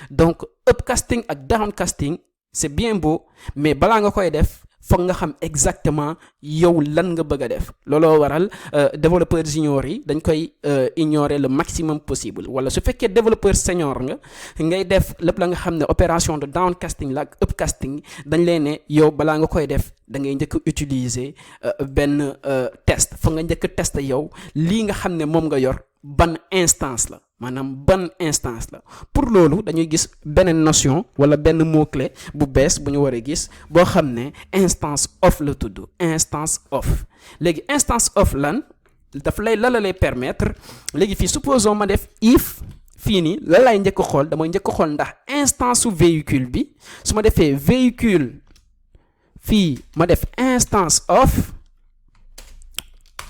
donc upcasting ak downcasting c'est bien beau mais balaa nga koy def foog nga xam exactement yow lan nga bëgg a def looloo waral développeur junior yi dañ koy ignorer le maximum possible wala su fekkee développeur senior nga ngay def lépp la nga xam ne opération de downcasting la ak upcasting dañ leen ne yow balaa nga koy def da ngay njëkk utiliser benn test foog nga njëkk test yow lii nga xam ne moom nga yor ban instance la maanaam ban instance la pour loolu dañuy gis beneen notion wala benn mot clé bu bees bu ñu war a gis boo xam ne instance of la tudd instance of léegi instance of lan daf lay la lay permettre léegi fii supposons ma def if fii nii la lay njëkk xool damay njëkk xool ndax instance su véhicule bi su ma defee véhicule fii ma def instance of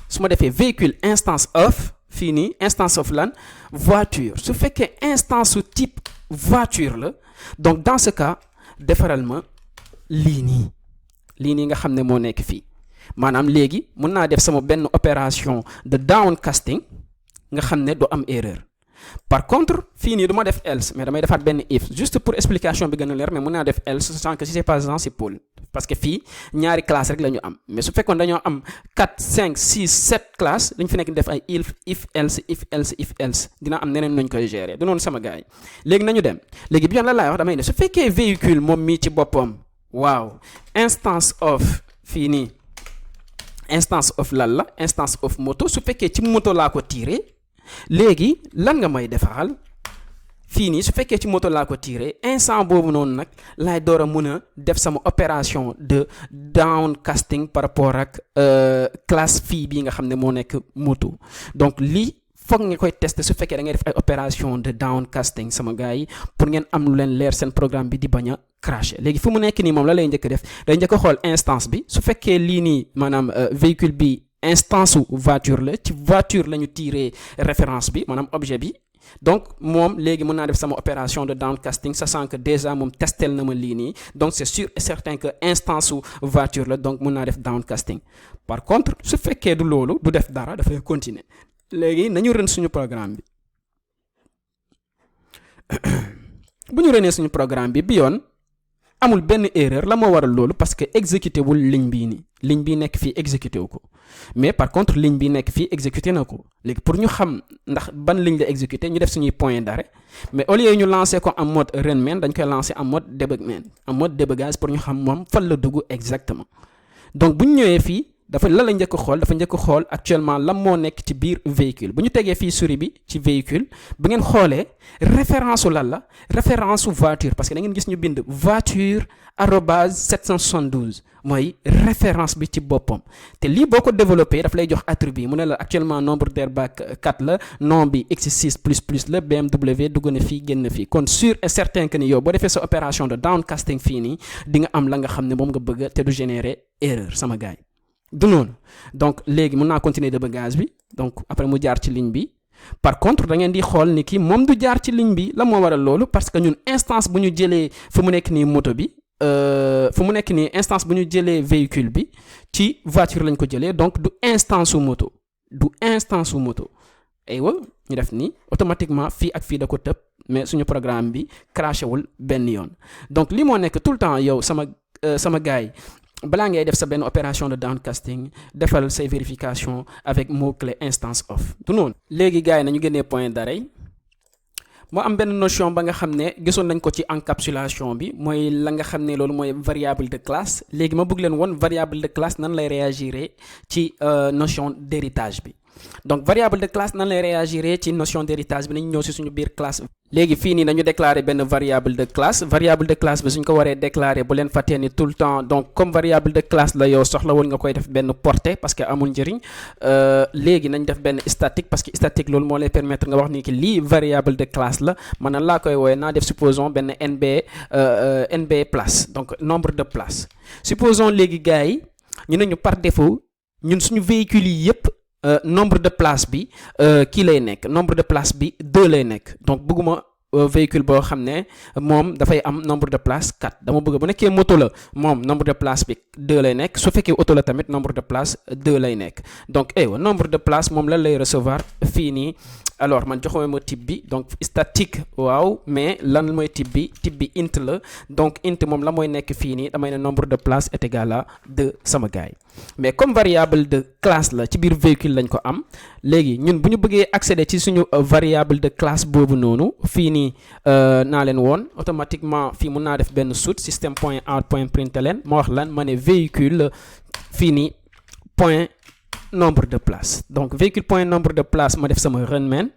su ma defee véhicule instance of fii nii instance of lan voiture su fekkee instance su type voiture la donc dans ce cas defaral ma lii nii nga xam ne moo nekk fii maanaam léegi mën naa def sama benn opération de downcasting nga xam ne du am erreur par contre fii nii du ma def else mais damay defaat benn if juste pour explication bi gën a leer mais mën naa def else sans que si c'est pas sensible parce que fii ñaari classe rek la ñu am mais su fekkoon dañoo am 4 5 6 7 classes dañu fi nekk def ay if else dina am neneen nuñ koy gérer du noonu sama gars yi léegi nañu dem léegi bi yoon la laay wax damay ne su fekkee véhicule moom mii ci boppam waaw instance of fii nii instance of lan la instance of moto su fekkee ci moto laa ko tiré léegi lan nga may defaral fii nii su fekkee ci moto laa ko tiré instant boobu noonu nag laay door a mën a def sama opération de downcasting par rapport ak classe fii bii nga xam ne moo nekk moto donc lii foog nga koy tester su fekkee da ngay def ay opération de downcasting sama gars yi pour ngeen am lu leen leer seen programme bi di bañ a crasher léegi fu mu nekk nii moom la lay njëkk def day njëkk a xool instance bi su fekkee lii nii maanaam véhicule bi instance su voiture la ci voiture la ñu tiré référence bi maanaam objet bi donc moom léegi mën naa def sama opération de downcasting sachant que déjà moom testel na ma lii nii donc c'est sûr et certain que instance su voiture la donc mën naa def downcasting. Par contre su fekkee du loolu du def dara dafay continuer. léegi nañu run suñu programme bi bu ñu runee suñu programme bi yoon amul benn erreur. La moo waral loolu parce que exécuté wul ligne bii nii ligne bii nekk fii exécuté wu ko mais par contre ligne bii nekk fii exécuté na ko. léegi pour ñu xam ndax ban ligne la exécuté ñu def suñuy point d'arrêt mais au lieu ñu lancer ko en mode run main dañ koy lancer en mode debug main en mode débugage pour ñu xam moom fan la dugg exactement. donc bu ñu ñëwee fii dafa la njëkk a xool dafa njëkk a xool actuellement lan moo nekk ci biir véhicule. bu ñu tegee fii souris bi ci véhicule bu ngeen xoolee référence su lan la référence su voiture parce que da ngeen gis ñu bind voiture arobase 772 mooy référence bi ci boppam. te lii boo ko développé daf lay jox attribut mu ne la actuellement nombre d'airbag 4 la nom bi X6++ la BMW dugg na fii génn fii kon sûr et certain que ni yow boo defee sa opération de downcasting fii nii di nga am la nga xam ne moom nga bëgg te du générer erreur sama gars yi. du noonu donc léegi mën naa continuer débugage bi donc après mu jaar ci ligne bi. par contre da ngeen di xool ni ki moom du jaar ci ligne bi la moo waral loolu parce que ñun instance bu ñu jëlee fu mu nekk nii moto bi fu mu nekk nii instance bu ñu jëlee véhicule bi ci voiture lañ ko jëlee donc du instance su moto aywa ñu def nii automatiquement fii ak fii da ko tëb mais suñu programme bi crashé wul benn yoon. donc li moo nekk tout le temps yow sama gars yi balaa ngay def sa benn opération de downcasting defal say vérification avec mot clé instance of du noonu. léegi gars yi nañu génnee point d'arrêt moo am benn notion ba nga xam ne gisoon nañ ko ci encapsulation bi mooy la nga xam ne loolu mooy variable de classe. léegi ma bëgg leen woon variable de classe nan lay réagir ci notion d'héritage bi. donc variable de classe nan lay réagir ci notion d'héritage bi nañu ñëw ci suñu biir classe. léegi fii nii nañu déclarer benn variable de classe bi suñ ko waree déclarer bu leen fàttee ni tout le temps donc comme variable de classe la yow soxla woon nga koy def benn portée parce que amul njëriñ léegi nañ def benn statique parce que statique loolu moo lay permettre nga wax ni ki lii variable de classe la man nan laa koy wooye naa def supposons benn nb place donc nombre de place. supposons léegi gars yi ñu ne ñu par défaut ñun suñu véhicules yi yépp nombre de place bi kii lay nekk nombre de place bi 2 lay nekk donc bëgguma véhicule boo xam ne moom dafay am nombre de place 4 dama bëgg bu nekkee moto la moom nombre de place bi 2 lay nekk su fekkee auto la tamit nombre de place 2 lay nekk donc nombre de place moom lan lay recevoir fii nii. alors man joxuma ma type bi donc statique waaw mais lan mooy type bi int la donc int moom la mooy nekk fii nii damay ne nombre de place est égal à 2 sama gars yi mais comme variable de classe la ci biir véhicule lañ ko am léegi ñun bu ñu bëggee accéder ci suñu variable de classe boobu noonu fii nii naa leen woon automatiquement fii mun naa def benn suite système.out.println ma wax lan ma ne véhicule fii nii point nombre de place donc véhicule point nombre de place ma def sama run main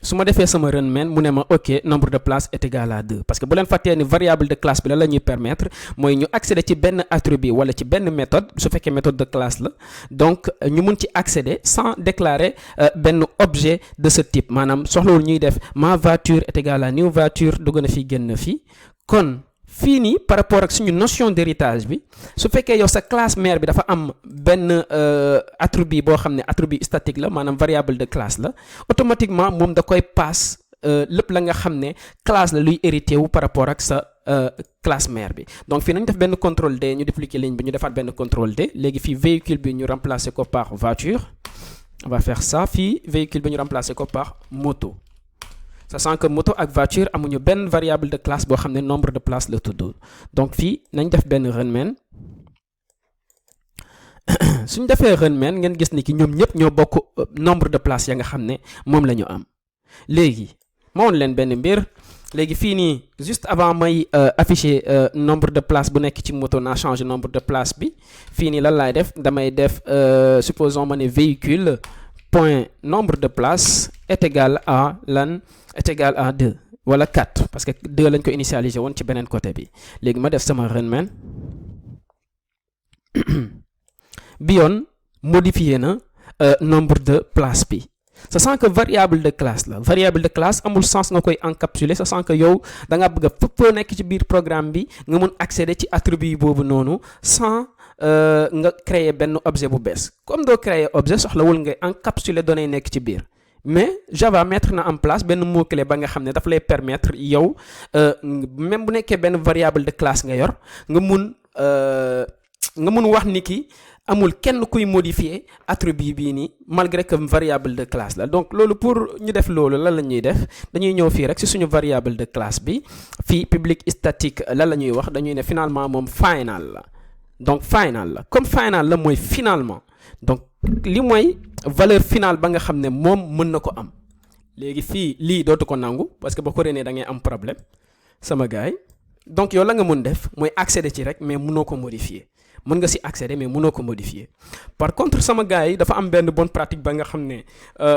su ma defee sama run main mu ne ma ok nombre de place est égal à 2 parce que bu leen fàttee ni variable de classe bi la ñuy permettre mooy ñu accéder ci benn attribut wala ci benn méthode su fekkee méthode de classe la donc ñu mun ci accéder sans déclarer benn objet de ce type maanaam soxlawul ñuy def ma voiture est égal à new voiture dugg na fii génn na fii kon fii nii par rapport ak suñu notion d'héritage bi su fekkee yow sa classe mère bi dafa am benn attribut boo xam ne attribut statique la maanaam variable de classe la automatiquement moom da koy passe lépp la nga xam ne classe la luy hérité wu par rapport ak sa classe mère bi donc fii nañu def benn contrôle D ñu dupliquer ligne bi ñu defaat benn contrôle D léegi fii véhicule bi ñu remplacer ko par voiture on va faire ça fii véhicule bi ñu remplacer ko par moto. sachant que moto ak voiture amuñu benn variable de classe boo xam ne nombre de place la tudd donc fii nañ def benn run main suñ defee run main ngeen gis ni ki ñoom ñëpp ñoo bokk nombre de place ya nga xam ne moom la ñu am. léegi ma woon leen benn mbir léegi fii nii juste avant may afficher nombre de place bu nekk ci moto naa changer nombre de place bi fii nii lan laay def damay def supposons ma ne véhicule point nombre de place est égal à lan est égal à 2 wala 4 parce que 2 lañ ko initialiser woon ci beneen côté bi léegi ma def sama run main bi yoon modifier na nombre de place bi sachant que variable de classe la variable de classe amul sens nga koy encapsuler sachant que yow da nga bëgg a fépp nekk ci biir programme bi nga mun accéder ci attribut boobu noonu sans nga créer benn objet bu bees comme doo créer objet soxlawul nga encapsuler données nekk ci biir mais Java mettre na en place benn mot clé ba nga xam ne daf lay permettre yow même bu nekkee benn variable de classe nga yor nga mun wax ni ki amul kenn kuy modifier attribut bii nii malgré que variable de classe la. donc loolu pour ñu def loolu lan la ñuy def dañuy ñëw fii rek ci suñu variable de classe bi fii public statique lan la ñuy wax dañuy ne finalement moom final la. donc final la comme final la mooy finalement donc li mooy valeur finale ba nga xam ne moom mën na ko am. léegi fii lii dootu ko nangu parce que boo ko renee da ngay am problème sama gars yi. donc yow la nga mun def mooy accéder ci rek mais mënoo ko modifier. mën nga ci accéder mais mënoo ko modifier. par contre sama gars yi dafa am benn bonne pratique ba nga xam ne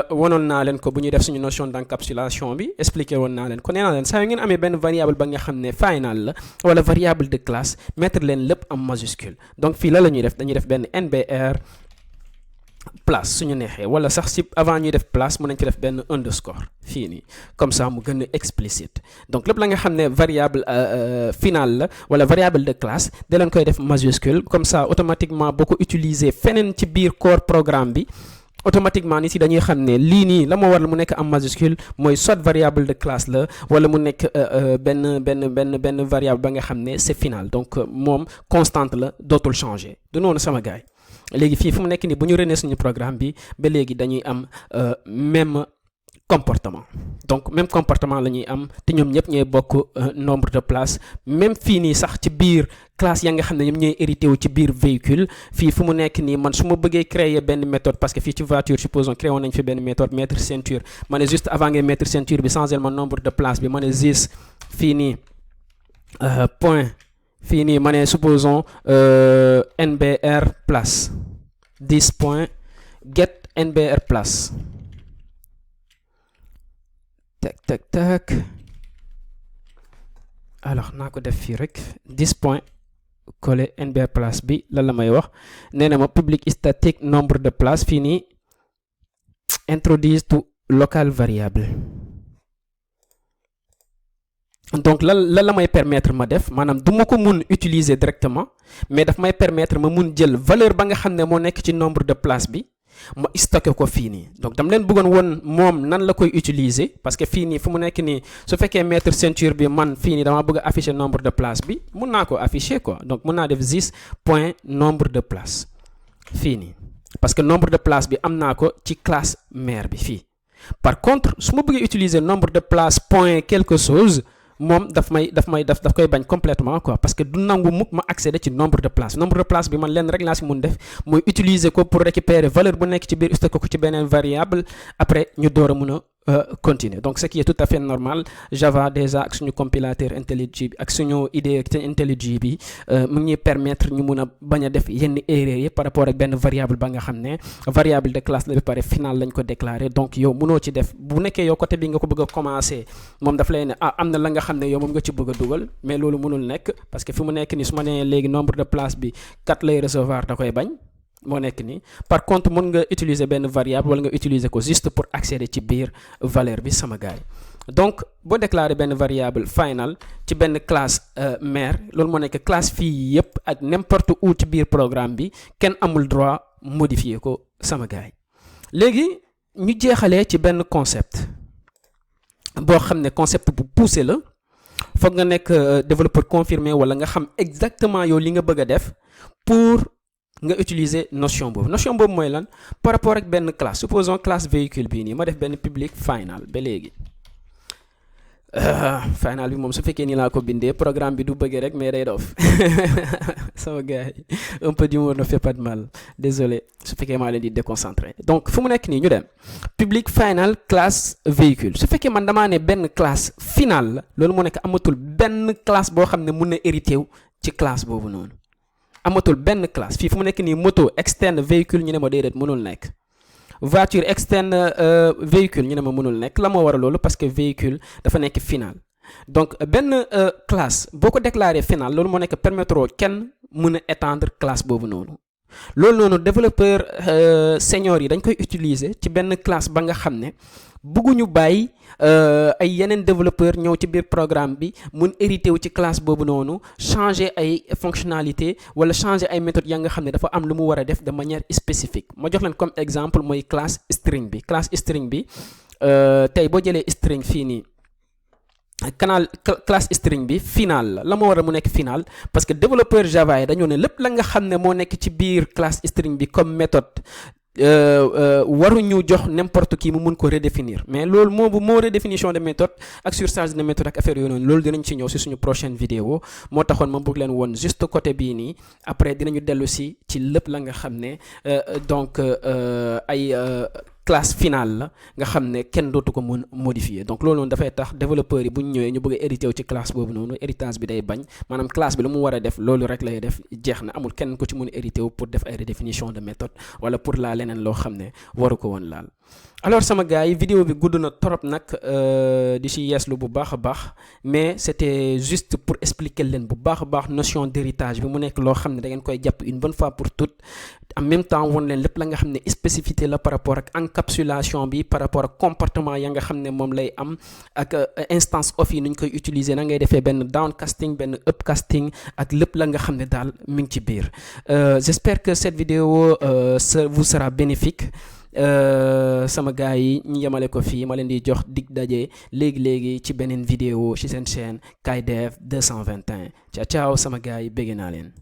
wanoon naa leen ko bu ñuy def suñu notion d'encapsulation bi expliqué woon naa leen ko nee naa leen saa yu ngeen amee benn variable ba nga xam ne final la wala variable de classe mettre leen lépp en majuscule. donc fii la ñuy def dañuy def benn NBR place suñu neexee wala sax si avant ñuy def place mën nañ ci def benn underscore fii nii comme ça mu gën a explicite. donc lépp la nga xam ne variable finale la wala variable de classe da leen koy def majuscule comme ça automatiquement boo ko utiliser feneen ci biir corps programme bi automatiquement ni si dañuy xam ne lii nii la moo waral mu nekk en majuscule mooy soit variable de classe la wala mu nekk benn variable ba nga xam ne c'est final. donc moom constante la dootul changer du noonu sama gars yi. léegi fii fu mu nekk nii bu ñu renee suñu programme bi ba léegi dañuy am même comportement. donc même comportement la ñuy am te ñoom ñëpp ñooy bokk nombre de places même fii nii sax ci biir classe ya nga xam ne ñoom ñooy hérité wu ci biir véhicule fii fu mu nekk nii man su ma bëggee créer benn méthode parce que fii ci voiture supposons créé woon nañ fi benn méthode mettre ceinture ma ne juste avant ngay mettre ceinture bi changer ma nombre de places bi ma ne this fii nii point fii nii ma ne supposons NBR place 10 point get NBR place tac alors naa ko def fii rek 10 point coller NBR place bi lan la may wax nee na ma public statique nombre de place fii nii introduce to local variable. donc lan la may permettre ma def maanaam du ma ko mun utiliser directement mais daf may permettre ma mun jël valeur ba nga xam ne moo nekk ci nombre de place bi ma stocké ko fii nii. donc dama leen bëggoon woon moom nan la koy utiliser parce que fii nii fu mu nekk nii su fekkee mettre ceinture bi man fii nii dama bëgg a afficher nombre de place bi mun naa ko afficher quoi. donc mun naa def 10 point nombre de place fii nii parce que nombre de place bi am naa ko ci classe mère bi fii. par contre su ma bëggee utiliser nombre de place point quelque chose moom daf koy bañ complètement quoi parce que du nangu mukk ma accéder ci nombre de place bi man leen rek laa si mun def mooy utiliser ko pour récupérer valeur bu nekk ci biir stocké ko ci beneen variable après ñu door a mun a continuer. donc ce qui est tout à fait normal Java déjà ak suñu compilateur IntelliJ bi ak suñu idée IntelliJ bi mu ngi permettre ñu mun a bañ a def yenn erreurs yi par rapport ak benn variable ba nga xam ne variable de classe la ba pare final lañ ko déclarer. donc yow mënoo ci def bu nekkee yow côté bi nga ko bëgg a commencer moom daf lay ne am na la nga xam ne yow moom nga ci bëgg a dugal mais loolu mënul nekk parce que fi mu nekk nii su ma nee léegi nombre de place bi 4 lay recevoir da koy bañ. moo nekk nii par contre mën nga utiliser benn variable wala nga utiliser ko juste pour accéder ci biir valeur bi sama gars yi. donc boo déclarer benn variable final ci benn classe mère loolu moo nekk classe fii yëpp ak n'importe où ci biir programme bi kenn amul droit modifier ko sama gars yi. léegi ñu jeexalee ci benn concept boo xam ne concept bu poussé la foog nga nekk développeur confirmé wala nga xam exactement yow li nga bëgg a def pour nga utiliser notion boobu mooy lan par rapport ak benn classe supposons classe véhicule bii nii ma def benn public final ba léegi final bi moom su fekkee nii laa ko bindee programme bi du bëggee rek mais day dof sama gars yi un peu d'humour ne fait pas de mal désolé su fekkee maa leen di déconcentré. donc fu mu nekk nii ñu dem public final classe véhicule su fekkee man damaa ne benn classe final la loolu moo nekk amatul benn classe boo xam ne mun na hérité wu ci classe boobu noonu. amatul benn classe fii fu mu nekk nii moto externe véhicule ñu ne ma déedéet mënul nekk voiture externe véhicule ñu ne ma mënul nekk la moo war a loolu parce que véhicule dafa nekk final. donc benn classe boo ko déclaré final loolu moo nekk permettre kenn mën a étendre classe boobu noonu loolu noonu développeur senior yi dañ koy utiliser ci benn classe ba nga xam ne bëgguñu bàyyi ay yeneen développeur ñëw ci biir programme bi mun hérité wu ci classe boobu noonu changer ay fonctionnalité wala changer ay méthodes ya nga xam ne dafa am lu mu war a def de manière spécifique. ma jox leen comme exemple mooy classe string bi. classe string bi tey boo jëlee string fii nii classe string bi final la moo war a mu nekk final parce que développeur Java yi dañoo ne lépp la nga xam ne moo nekk ci biir classe string bi comme méthode waruñu jox n'importe qui mu mun ko redéfinir. mais loolu moo redéfinition de méthode ak surcharge de méthode ak affaire yooyu noonu loolu dinañ ci ñëw si suñu prochaine vidéo moo taxoon ma bëgg leen woon juste côté bii nii après dinañu dellu si ci lépp la nga xam ne donc ay classe finale la nga xam ne kenn dootu ko mën modifier. donc loolu noonu dafay tax développeurs yi bu ñu ñëwee ñu bëgg a hérité wu ci classe boobu noonu héritage bi day bañ maanaam classe bi lu mu war a def loolu rek lay def jeex na amul kenn ku ci mën a hérité wu pour def ay redéfinition de méthode wala pour laa leneen loo xam ne waru ko woon laal. alors sama gars yi vidéo bi gudd na trop nag di ci yeeslu bu baax a baax mais c'était juste pour expliquer leen bu baax a baax notion d'héritage bi mu nekk loo xam ne da ngeen koy jàpp une bonne fois pour toutes en même temps won leen lépp la nga xam ne spécificité la par rapport ak encapsulation bi par rapport ak comportement ya nga xam ne moom lay am ak instance of yi nu ñu koy utiliser na ngay defee benn downcasting benn upcasting ak lépp la nga xam ne daal mi ngi ci biir. J'espère que cette vidéo vous sera bénéfique. sama gars yi ñu yemale ko fii ma leen di jox dig daje léegi ci beneen vidéo ci seen chaîne KAY Dev 221 ciao ciao sama gars yi bégg naa leen.